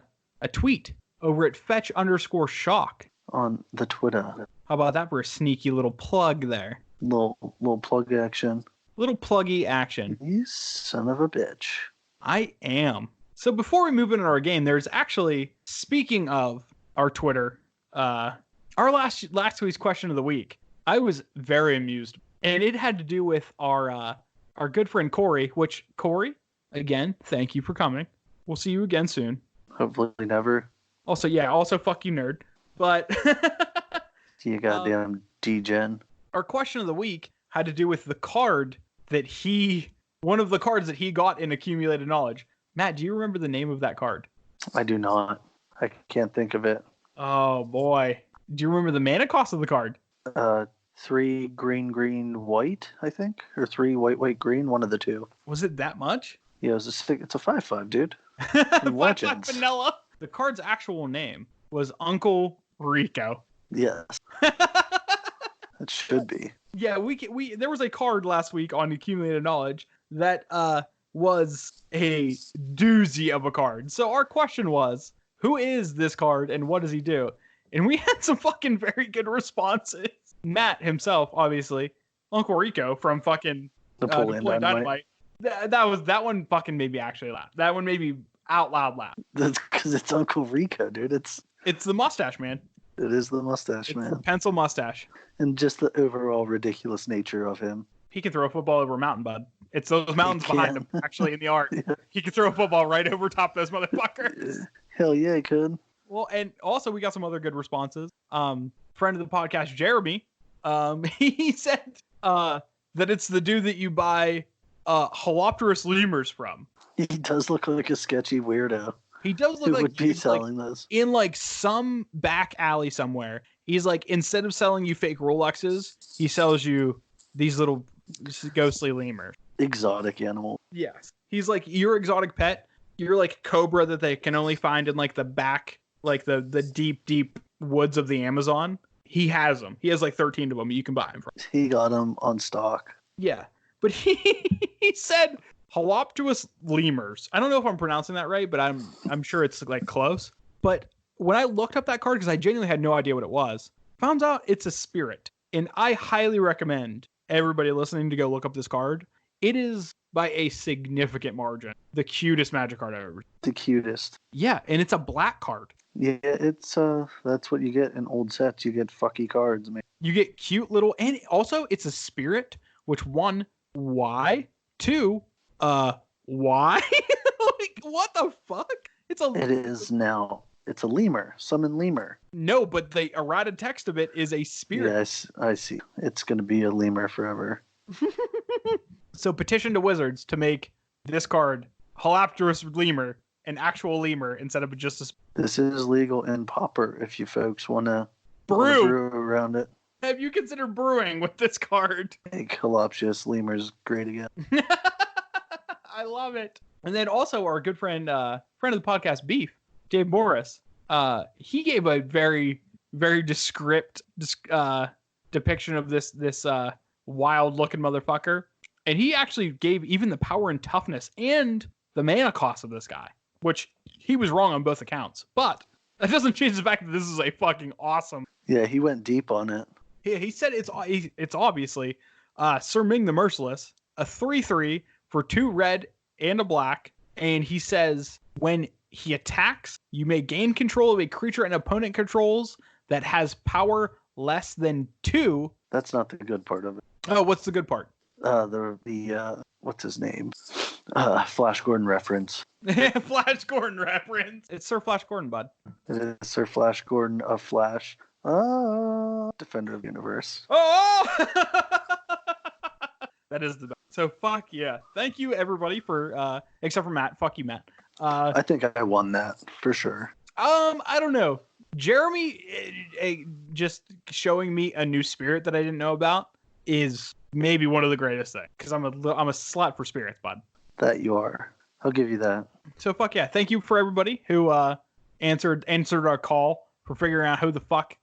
S1: tweet over at fetch_shock
S2: on the Twitter.
S1: How about that for a sneaky little plug there?
S2: Little plug action.
S1: Little pluggy action.
S2: You son of a bitch.
S1: I am. So before we move into our game, there's actually, speaking of our Twitter, our last week's question of the week, I was very amused, and it had to do with our good friend Corey. Which Corey, again, thank you for coming. We'll see you again soon.
S2: Hopefully never.
S1: Also fuck you, nerd. But
S2: You goddamn D-gen.
S1: Our question of the week had to do with the card one of the cards that he got in Accumulated Knowledge. Matt, do you remember the name of that card?
S2: I do not. I can't think of it.
S1: Oh boy. Do you remember the mana cost of the card?
S2: 3 green, white, I think, or 3 white, green, one of the two.
S1: Was it that much?
S2: Yeah, it's a 5/5, dude.
S1: 5/5 vanilla. The card's actual name was Uncle Rico.
S2: Yes. It should be.
S1: Yeah, there was a card last week on Accumulated Knowledge that was a doozy of a card. So our question was, who is this card and what does he do? And we had some fucking very good responses. Matt himself, obviously, Uncle Rico from fucking
S2: Napoleon Dynamite.
S1: That one fucking made me actually laugh. That one made me out loud laugh.
S2: That's because it's Uncle Rico, dude. It's
S1: the mustache, man.
S2: It is the mustache, man.
S1: The pencil mustache.
S2: And just the overall ridiculous nature of him.
S1: He can throw a football over a mountain, bud. It's those mountains behind him, actually, in the art. Yeah. He can throw a football right over top those motherfuckers.
S2: Hell yeah, he could.
S1: Well, and also we got some other good responses. Friend of the podcast, Jeremy, he said that it's the dude that you buy Holopterus lemurs from.
S2: He does look like a sketchy weirdo.
S1: He does look like
S2: would be selling those
S1: in like some back alley somewhere. He's like, instead of selling you fake Rolexes, he sells you these little ghostly lemurs.
S2: Exotic animal.
S1: Yes. He's like your exotic pet. You're like cobra that they can only find in like the back, like the deep woods of the Amazon. He has them. He has like 13 of them you can buy them from.
S2: He got them on stock.
S1: Yeah. But he said Holopterus lemurs. I don't know if I'm pronouncing that right, but I'm sure it's like close. But when I looked up that card, because I genuinely had no idea what it was, found out it's a spirit. And I highly recommend everybody listening to go look up this card. It is, by a significant margin, the cutest Magic card I've ever seen.
S2: The cutest.
S1: Yeah, and it's a black card.
S2: Yeah, it's that's what you get in old sets. You get fucky cards, man.
S1: You get cute little, and also it's a spirit, which one, why? Two, why? Like, what the fuck?
S2: It is now. It's a lemur. Summon lemur.
S1: No, but the errata text of it is a spirit.
S2: Yes, I see. It's going to be a lemur forever.
S1: So petition to Wizards to make this card Holopterus lemur an actual lemur instead of just a.
S2: This is legal in Pauper if you folks want to
S1: brew
S2: around it.
S1: Have you considered brewing with this card?
S2: Make Holopterus lemurs great again.
S1: I love it. And then also our good friend of the podcast, Beef, Dave Morris, he gave a very, very descript depiction of this wild looking motherfucker. And he actually gave even the power and toughness and the mana cost of this guy, which he was wrong on both accounts. But that doesn't change the fact that this is a fucking awesome.
S2: Yeah, he went deep on it.
S1: Yeah, he said it's obviously Sir Ming the Merciless, a 3/3 for 2 red and a black. And he says when he attacks, you may gain control of a creature an opponent controls that has power less than 2.
S2: That's not the good part of it.
S1: Oh, what's the good part?
S2: The what's his name? Flash Gordon reference.
S1: Flash Gordon reference. It's Sir Flash Gordon, bud.
S2: It is Sir Flash Gordon of Flash. Defender of the Universe.
S1: Oh! That is the best. So fuck yeah. Thank you everybody for except for Matt. Fuck you, Matt.
S2: I think I won that for sure.
S1: I don't know. Jeremy just showing me a new spirit that I didn't know about is maybe one of the greatest things, because I'm a slut for spirits, bud.
S2: That you are. I'll give you that.
S1: So fuck yeah. Thank you for everybody who answered our call for figuring out who the fuck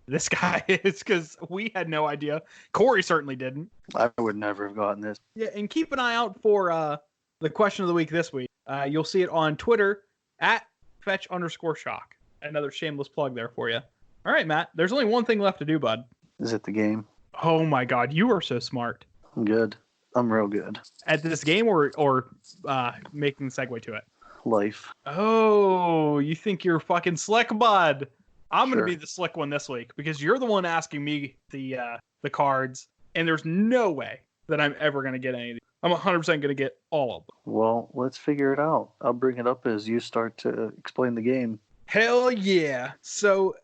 S1: this guy is, because we had no idea. Corey certainly didn't.
S2: I would never have gotten this.
S1: Yeah, and keep an eye out for the question of the week this week. You'll see it on Twitter at @fetch_shock. Another shameless plug there for you. All right, Matt. There's only one thing left to do, bud.
S2: Is it the game?
S1: Oh my God, you are so smart.
S2: I'm good. I'm real good.
S1: At this game or making the segue to it?
S2: Life.
S1: Oh, you think you're fucking slick, bud. I'm going to
S2: Sure.
S1: be the slick one this week because you're the one asking me the cards, and there's no way that I'm ever going to get any of these. I'm 100% going to get all of them.
S2: Well, let's figure it out. I'll bring it up as you start to explain the game.
S1: Hell yeah. So,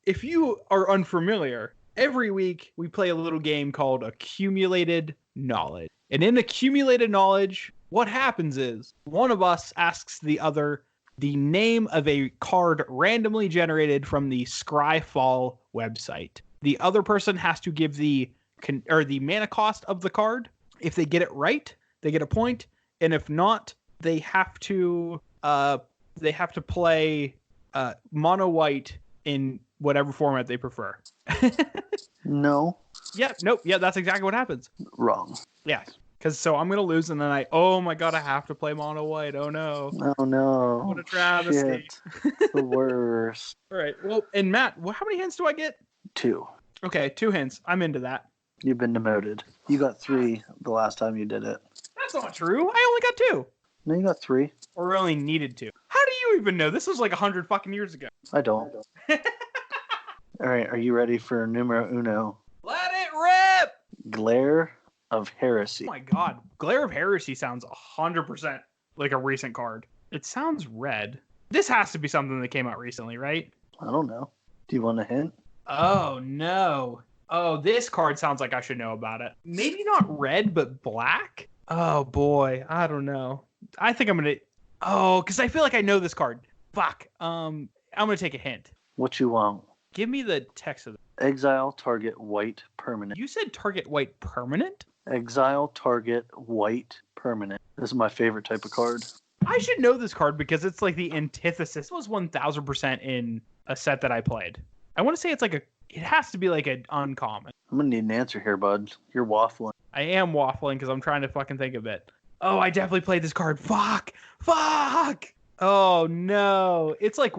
S1: if you are unfamiliar, every week we play a little game called Accumulated Knowledge. And in Accumulated Knowledge, what happens is one of us asks the other the name of a card randomly generated from the Scryfall website. The other person has to give the mana cost of the card. If they get it right, they get a point, and if not, they have to play mono white in whatever format they prefer.
S2: No.
S1: Yeah, nope. Yeah, that's exactly what happens.
S2: Wrong.
S1: Yeah, because so I'm gonna lose, and then oh my god, I have to play mono white. Oh no.
S2: Oh no.
S1: What a travesty.
S2: Shit. The worst.
S1: All right. Well, and Matt, how many hints do I get?
S2: 2.
S1: Okay, 2 hints. I'm into that.
S2: You've been demoted. You got 3 the last time you did it.
S1: That's not true. I only got 2.
S2: No, you got 3.
S1: Or only needed 2. How do you even know? This was like 100 fucking years ago.
S2: I don't. All right, are you ready for numero uno?
S1: Let it rip!
S2: Glare of Heresy.
S1: Oh my god. Glare of Heresy sounds 100% like a recent card. It sounds red. This has to be something that came out recently, right?
S2: I don't know. Do you want a hint?
S1: Oh no. Oh, this card sounds like I should know about it. Maybe not red, but black? Oh boy, I don't know. I think I'm gonna... Oh, because I feel like I know this card. Fuck. I'm gonna take a hint.
S2: What you want?
S1: Give me the text of it.
S2: Exile target white permanent.
S1: You said target white permanent?
S2: Exile target white permanent. This is my favorite type of card.
S1: I should know this card because it's like the antithesis. It was 1000% in a set that I played. I want to say it's like it has to be like an uncommon.
S2: I'm gonna need an answer here, bud. You're waffling.
S1: I am waffling because I'm trying to fucking think of it. Oh, I definitely played this card. Fuck! Oh no. It's like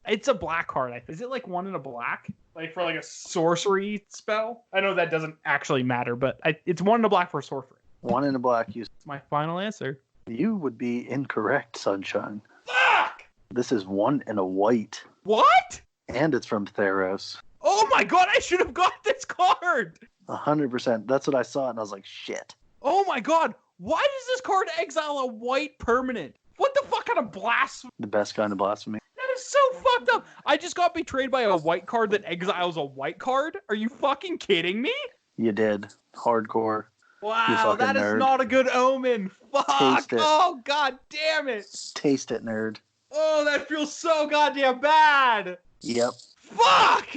S1: it's a black card. Is it like 1 in a black? Like for like a sorcery spell? I know that doesn't actually matter, but it's 1 in a black for a sorcery.
S2: 1 in a black.
S1: It's my final answer.
S2: You would be incorrect, Sunshine.
S1: Fuck!
S2: This is 1 in a white.
S1: What?
S2: And it's from Theros.
S1: Oh my god, I should have got this card!
S2: 100%. That's what I saw, and I was like, shit.
S1: Oh my god, why does this card exile a white permanent? What the fuck kind of blasphemy?
S2: The best kind of blasphemy.
S1: That is so fucked up. I just got betrayed by a white card that exiles a white card? Are you fucking kidding me?
S2: You did. Hardcore.
S1: Wow, that is not a good omen. Fuck.
S2: Taste it.
S1: Oh, god damn it.
S2: Taste it, nerd.
S1: Oh, that feels so goddamn bad.
S2: Yep.
S1: Fuck.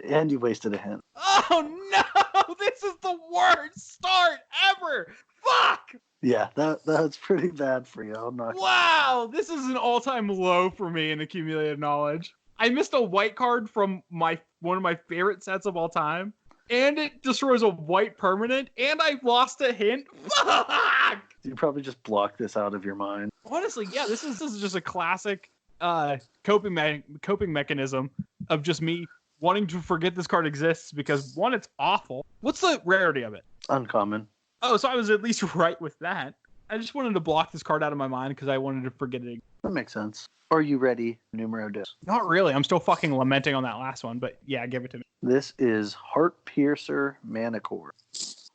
S2: And you wasted a hint.
S1: Oh, no. This is the worst start ever. Fuck.
S2: Yeah, that's pretty bad for you. I'm not.
S1: Wow, this is an all-time low for me in accumulated knowledge. I missed a white card from one of my favorite sets of all time, and it destroys a white permanent, and I lost a hint. Fuck!
S2: You probably just blocked this out of your mind.
S1: Honestly, yeah, this is just a classic coping mechanism of just me wanting to forget this card exists because, one, it's awful. What's the rarity of it?
S2: Uncommon.
S1: Oh, so I was at least right with that. I just wanted to block this card out of my mind because I wanted to forget it.
S2: That makes sense. Are you ready, numero dos?
S1: Not really. I'm still fucking lamenting on that last one, but yeah, give it to me.
S2: This is Heart Piercer Manicore.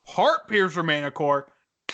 S1: Heart Piercer Manicore.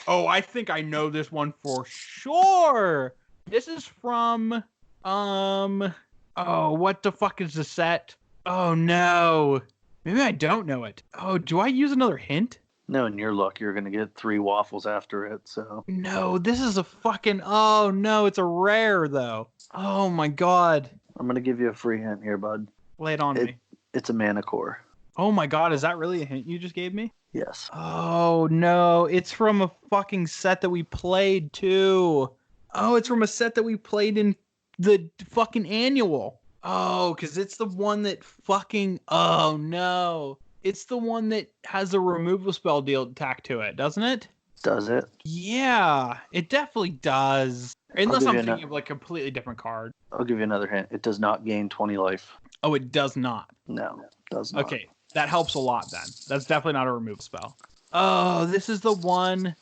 S1: Oh, I think I know this one for sure. This is from oh, what the fuck is the set? Oh no. Maybe I don't know it. Oh, do I use another hint?
S2: No, in your luck, you're going to get 3 waffles after it, so.
S1: No, this is a fucking... Oh, no, it's a rare, though. Oh, my God.
S2: I'm going to give you a free hint here, bud.
S1: Lay it on me.
S2: It's a Manicore.
S1: Oh, my God, is that really a hint you just gave me?
S2: Yes.
S1: Oh, no, it's from a fucking set that we played, too. Oh, it's from a set that we played in the fucking annual. Oh, because it's the one that fucking... Oh, no. It's the one that has a removal spell deal tacked to it, doesn't it?
S2: Does it?
S1: Yeah, it definitely does. Unless I'm thinking of like a completely different card.
S2: I'll give you another hint. It does not gain 20 life.
S1: Oh, it does not.
S2: No, it does not.
S1: Okay, that helps a lot then. That's definitely not a removal spell. Oh, this is the one.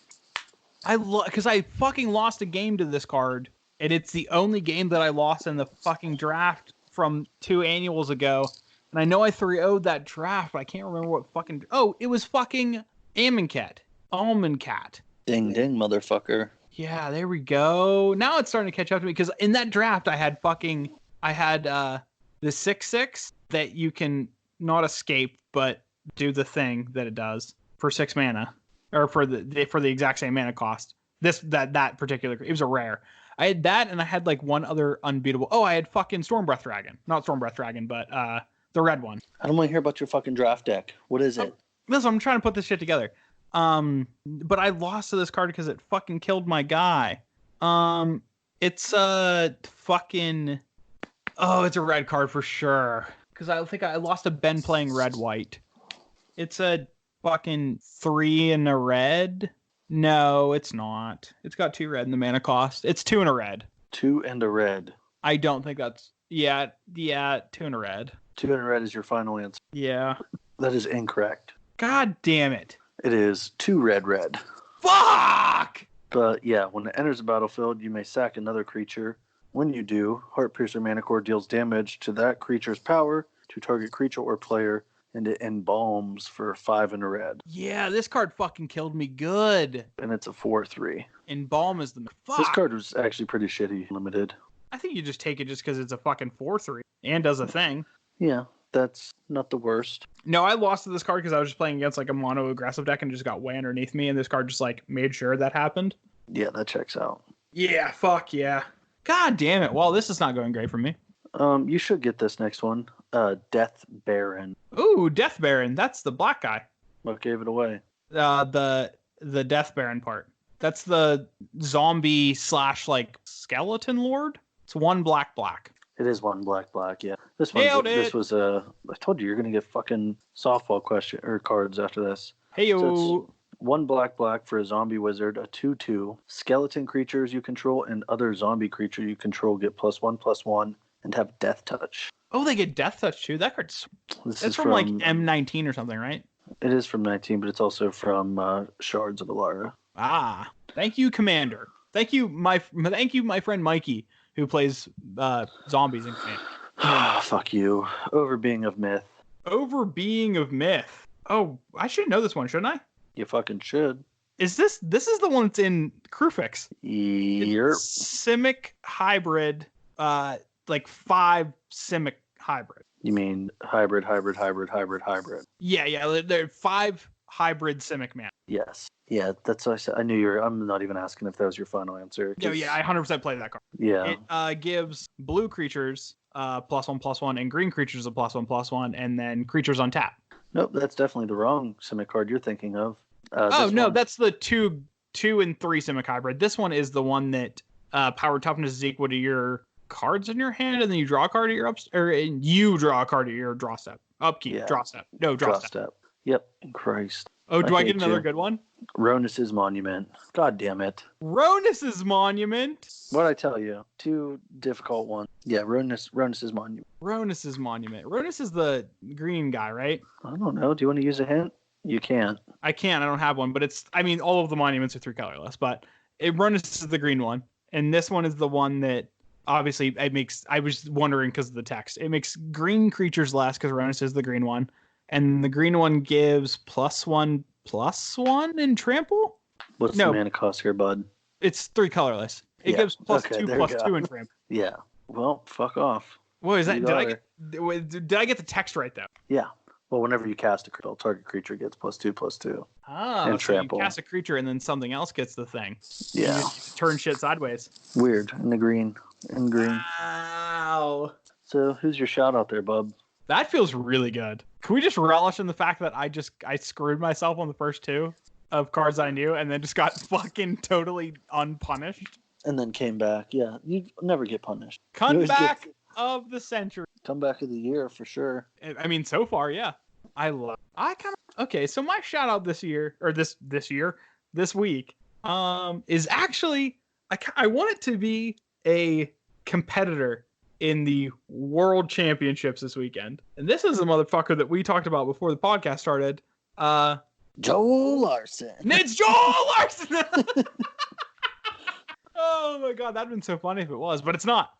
S1: Because I fucking lost a game to this card, and it's the only game that I lost in the fucking draft from 2 annuals ago. And I know I 3-0'd that draft, but I can't remember what fucking... Oh, it was fucking Almond Cat.
S2: Ding, ding, motherfucker.
S1: Yeah, there we go. Now it's starting to catch up to me, because in that draft, I had the 6/6 that you can not escape, but do the thing that it does for 6 mana. Or for the exact same mana cost. That particular... It was a rare. I had that, and I had like one other unbeatable... Oh, I had fucking Stormbreath Dragon. Not Stormbreath Dragon, but... the red one.
S2: I don't want to hear about your fucking draft deck. What is it?
S1: Listen, I'm trying to put this shit together. But I lost to this card because it fucking killed my guy. It's a fucking... Oh, it's a red card for sure. Because I think I lost to Ben playing red-white. It's a fucking 3 and a red. No, it's not. It's got 2 red in the mana cost. It's 2 and a red.
S2: 2 and a red.
S1: I don't think that's... Yeah, 2 and a red.
S2: 2 and a red is your final answer.
S1: Yeah.
S2: That is incorrect.
S1: God damn it.
S2: It is 2 red.
S1: Fuck!
S2: But yeah, when it enters the battlefield, you may sack another creature. When you do, Heartpiercer Manicore deals damage to that creature's power to target creature or player, and it embalms for 5 and a red.
S1: Yeah, this card fucking killed me good.
S2: And it's a 4/3.
S1: Embalm is the... Fuck!
S2: This card was actually pretty shitty limited.
S1: I think you just take it just because it's a fucking 4/3 and does a thing.
S2: Yeah, that's not the worst.
S1: No, I lost to this card because I was just playing against like a mono aggressive deck and just got way underneath me, and this card just like made sure that happened.
S2: Yeah, that checks out.
S1: Yeah, fuck yeah. God damn it. Well, this is not going great for me.
S2: You should get this next one. Death Baron.
S1: Ooh, Death Baron. That's the black guy.
S2: What gave it away?
S1: The Death Baron part. That's the zombie / like skeleton lord. It's 1 black.
S2: It is 1 black, yeah. This was I told you you're gonna get fucking softball question or cards after this.
S1: Hey yo.
S2: So 1 black for a zombie wizard, a 2/2. Skeleton creatures you control and other zombie creature you control get +1/+1 and have death touch.
S1: Oh, they get death touch too. That card's... That's from like M19 or something, right?
S2: It is from 19, but it's also from Shards of Alara.
S1: Ah, thank you, Commander. Thank you, my friend Mikey, who plays zombies in Commander.
S2: Fuck you. Overbeing of Myth.
S1: Overbeing of Myth. Oh, I should know this one, shouldn't I?
S2: You fucking should.
S1: This is the one that's in Crewfix.
S2: Yep.
S1: Simic hybrid, like 5 Simic hybrid.
S2: You mean hybrid?
S1: Yeah. There are 5 hybrid Simic man.
S2: Yes. Yeah, that's what I said. I knew you were... I'm not even asking if that was your final answer.
S1: Yeah, I 100% played that card.
S2: Yeah.
S1: It gives blue creatures +1/+1 and green creatures a +1/+1, and then creatures on tap.
S2: Nope, that's definitely the wrong Simic card you're thinking of.
S1: That's the 2 and 3 Simic hybrid. This one is the one that power toughness is equal to your cards in your hand, and then you draw a card at your you draw a card at your draw step. Upkeep, yeah. Draw step. No, draw step.
S2: Yep, Christ.
S1: Oh, do I get another good one?
S2: Ronus's Monument. God damn it.
S1: Ronus's Monument?
S2: What'd I tell you? 2 difficult ones. Yeah, Ronus's Monument.
S1: Ronus's Monument. Ronus is the green guy, right?
S2: I don't know. Do you want to use a hint? You can't.
S1: I can't. I don't have one, but all of the monuments are 3 colorless, but Ronus is the green one. And this one is the one that obviously I was wondering because of the text. It makes green creatures less because Ronus is the green one. And the green one gives +1/+1 in trample?
S2: What's the mana cost here, bud?
S1: It's 3 colorless. It gives +2/+2 in trample.
S2: Yeah. Well, fuck off.
S1: What is that? Did I get the text right though?
S2: Yeah. Well, whenever you cast a creature, target creature gets +2/+2.
S1: Ah, so trample. You cast a creature and then something else gets the thing.
S2: Yeah.
S1: You turn shit sideways.
S2: Weird. In green.
S1: Wow.
S2: So who's your shout out there, bub?
S1: That feels really good. Can we just relish in the fact that I screwed myself on the first 2 of cards I knew and then just got fucking totally unpunished?
S2: And then came back. Yeah, you never get punished.
S1: Comeback of the century.
S2: Comeback of the year for sure.
S1: I mean, so far, yeah. Okay, so my shout out this year, or this week, is actually, I want it to be a competitor in the World Championships this weekend. And this is a motherfucker that we talked about before the podcast started.
S2: Joel Larson.
S1: It's Joel Larson! Oh my god, that'd been so funny if it was, but it's not.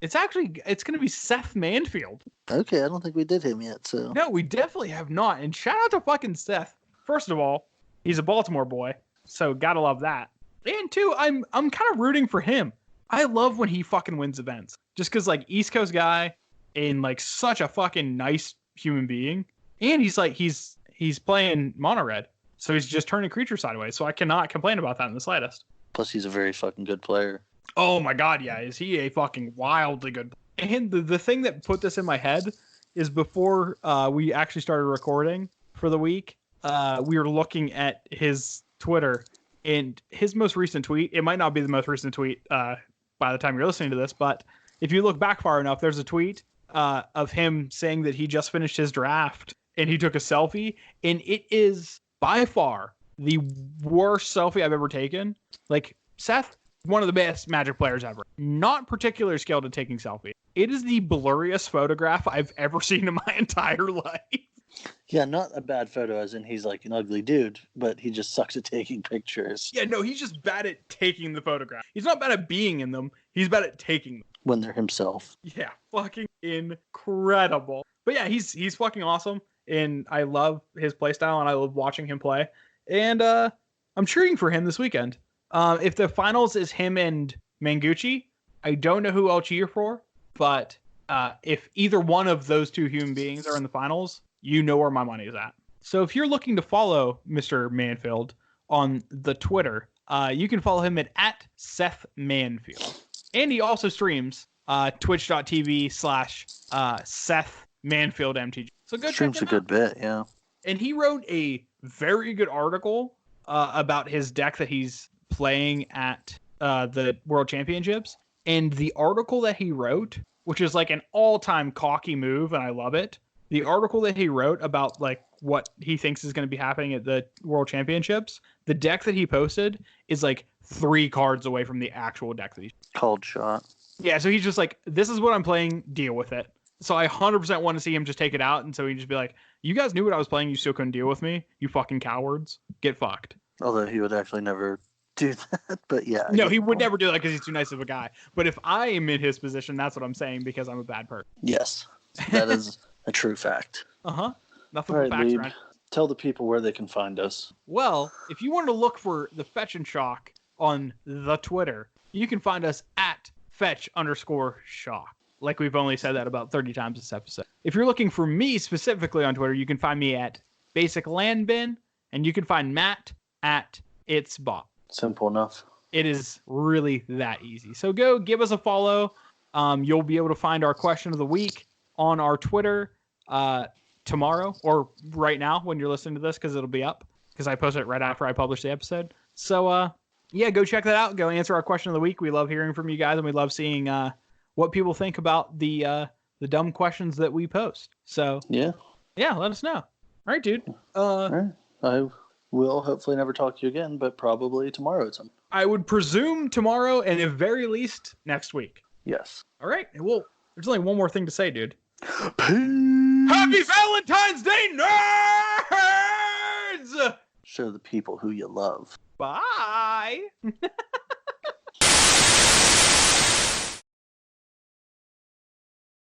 S1: It's going to be Seth Manfield.
S2: Okay, I don't think we did him yet. So
S1: No, we definitely have not. And shout out to fucking Seth. First of all, he's a Baltimore boy, so gotta love that. And two, I'm kind of rooting for him. I love when he fucking wins events, just because like East Coast guy and like such a fucking nice human being, and he's playing mono red, so he's just turning creature sideways. So I cannot complain about that in the slightest.
S2: plus he's a very fucking good player.
S1: Oh my god, yeah, is he a fucking wildly good player? And the thing that put this in my head is before we actually started recording for the week, we were looking at his Twitter, and his most recent tweet, it might not be the most recent tweet by the time you're listening to this, but if you look back far enough, there's a tweet of him saying that he just finished his draft and he took a selfie, and it is by far the worst selfie I've ever taken. Like, Seth, one of the best Magic players ever. Not particularly skilled at taking selfies. It is the blurriest photograph I've ever seen in my entire life.
S2: Yeah, not a bad photo as in he's like an ugly dude, but he just sucks at taking pictures.
S1: Yeah, no, he's just bad at taking the photograph. He's not bad at being in them. He's bad at taking them.
S2: When they're himself.
S1: Yeah, fucking incredible. But yeah, he's fucking awesome, and I love his playstyle, and I love watching him play. And I'm cheering for him this weekend. If the finals is him and Manguchi, I don't know who I'll cheer for, but if either one of those two human beings are in the finals, you know where my money is at. So if you're looking to follow Mr. Manfield on the Twitter, you can follow him at Seth Manfield. And he also streams twitch.tv/Seth Manfield MTG. So go check him out.
S2: Streams a good bit, yeah.
S1: And he wrote a very good article about his deck that he's playing at the World Championships. And the article that he wrote, which is like an all-time cocky move, and I love it. The article that he wrote about like what he thinks is going to be happening at the World Championships, the deck that he posted is like 3 cards away from the actual deck that he's
S2: called shot.
S1: Yeah, so he's just like, this is what I'm playing, deal with it. So I 100% want to see him just take it out, and so he'd just be like, you guys knew what I was playing, you still couldn't deal with me? You fucking cowards. Get fucked.
S2: Although he would actually never do that, but yeah.
S1: No, he would never do that because he's too nice of a guy. But if I am in his position, that's what I'm saying, because I'm a bad person.
S2: Yes, that is a true fact.
S1: Uh-huh. Nothing
S2: All
S1: but
S2: right,
S1: facts,
S2: Lieb,
S1: right?
S2: tell the people where they can find us.
S1: Well, if you want to look for the Fetch and Shock on the Twitter, you can find us at Fetch_Shock. Like we've only said that about 30 times this episode. If you're looking for me specifically on Twitter, you can find me at Basic Land Bin, and you can find Matt at It's Bot.
S2: Simple enough.
S1: It is really that easy. So go give us a follow. You'll be able to find our question of the week on our Twitter tomorrow, or right now when you're listening to this, because it'll be up, because I post it right after I publish the episode. So yeah, go check that out. Go answer our question of the week. We love hearing from you guys, and we love seeing what people think about the dumb questions that we post. So yeah, let us know. All right, dude.
S2: All right. I will hopefully never talk to you again, but probably tomorrow at some.
S1: I would presume tomorrow, and at very least next week.
S2: Yes.
S1: All right. Well, there's only one more thing to say, dude.
S2: Peace.
S1: Happy Valentine's Day, nerds!
S2: Show the people who you love.
S1: Bye.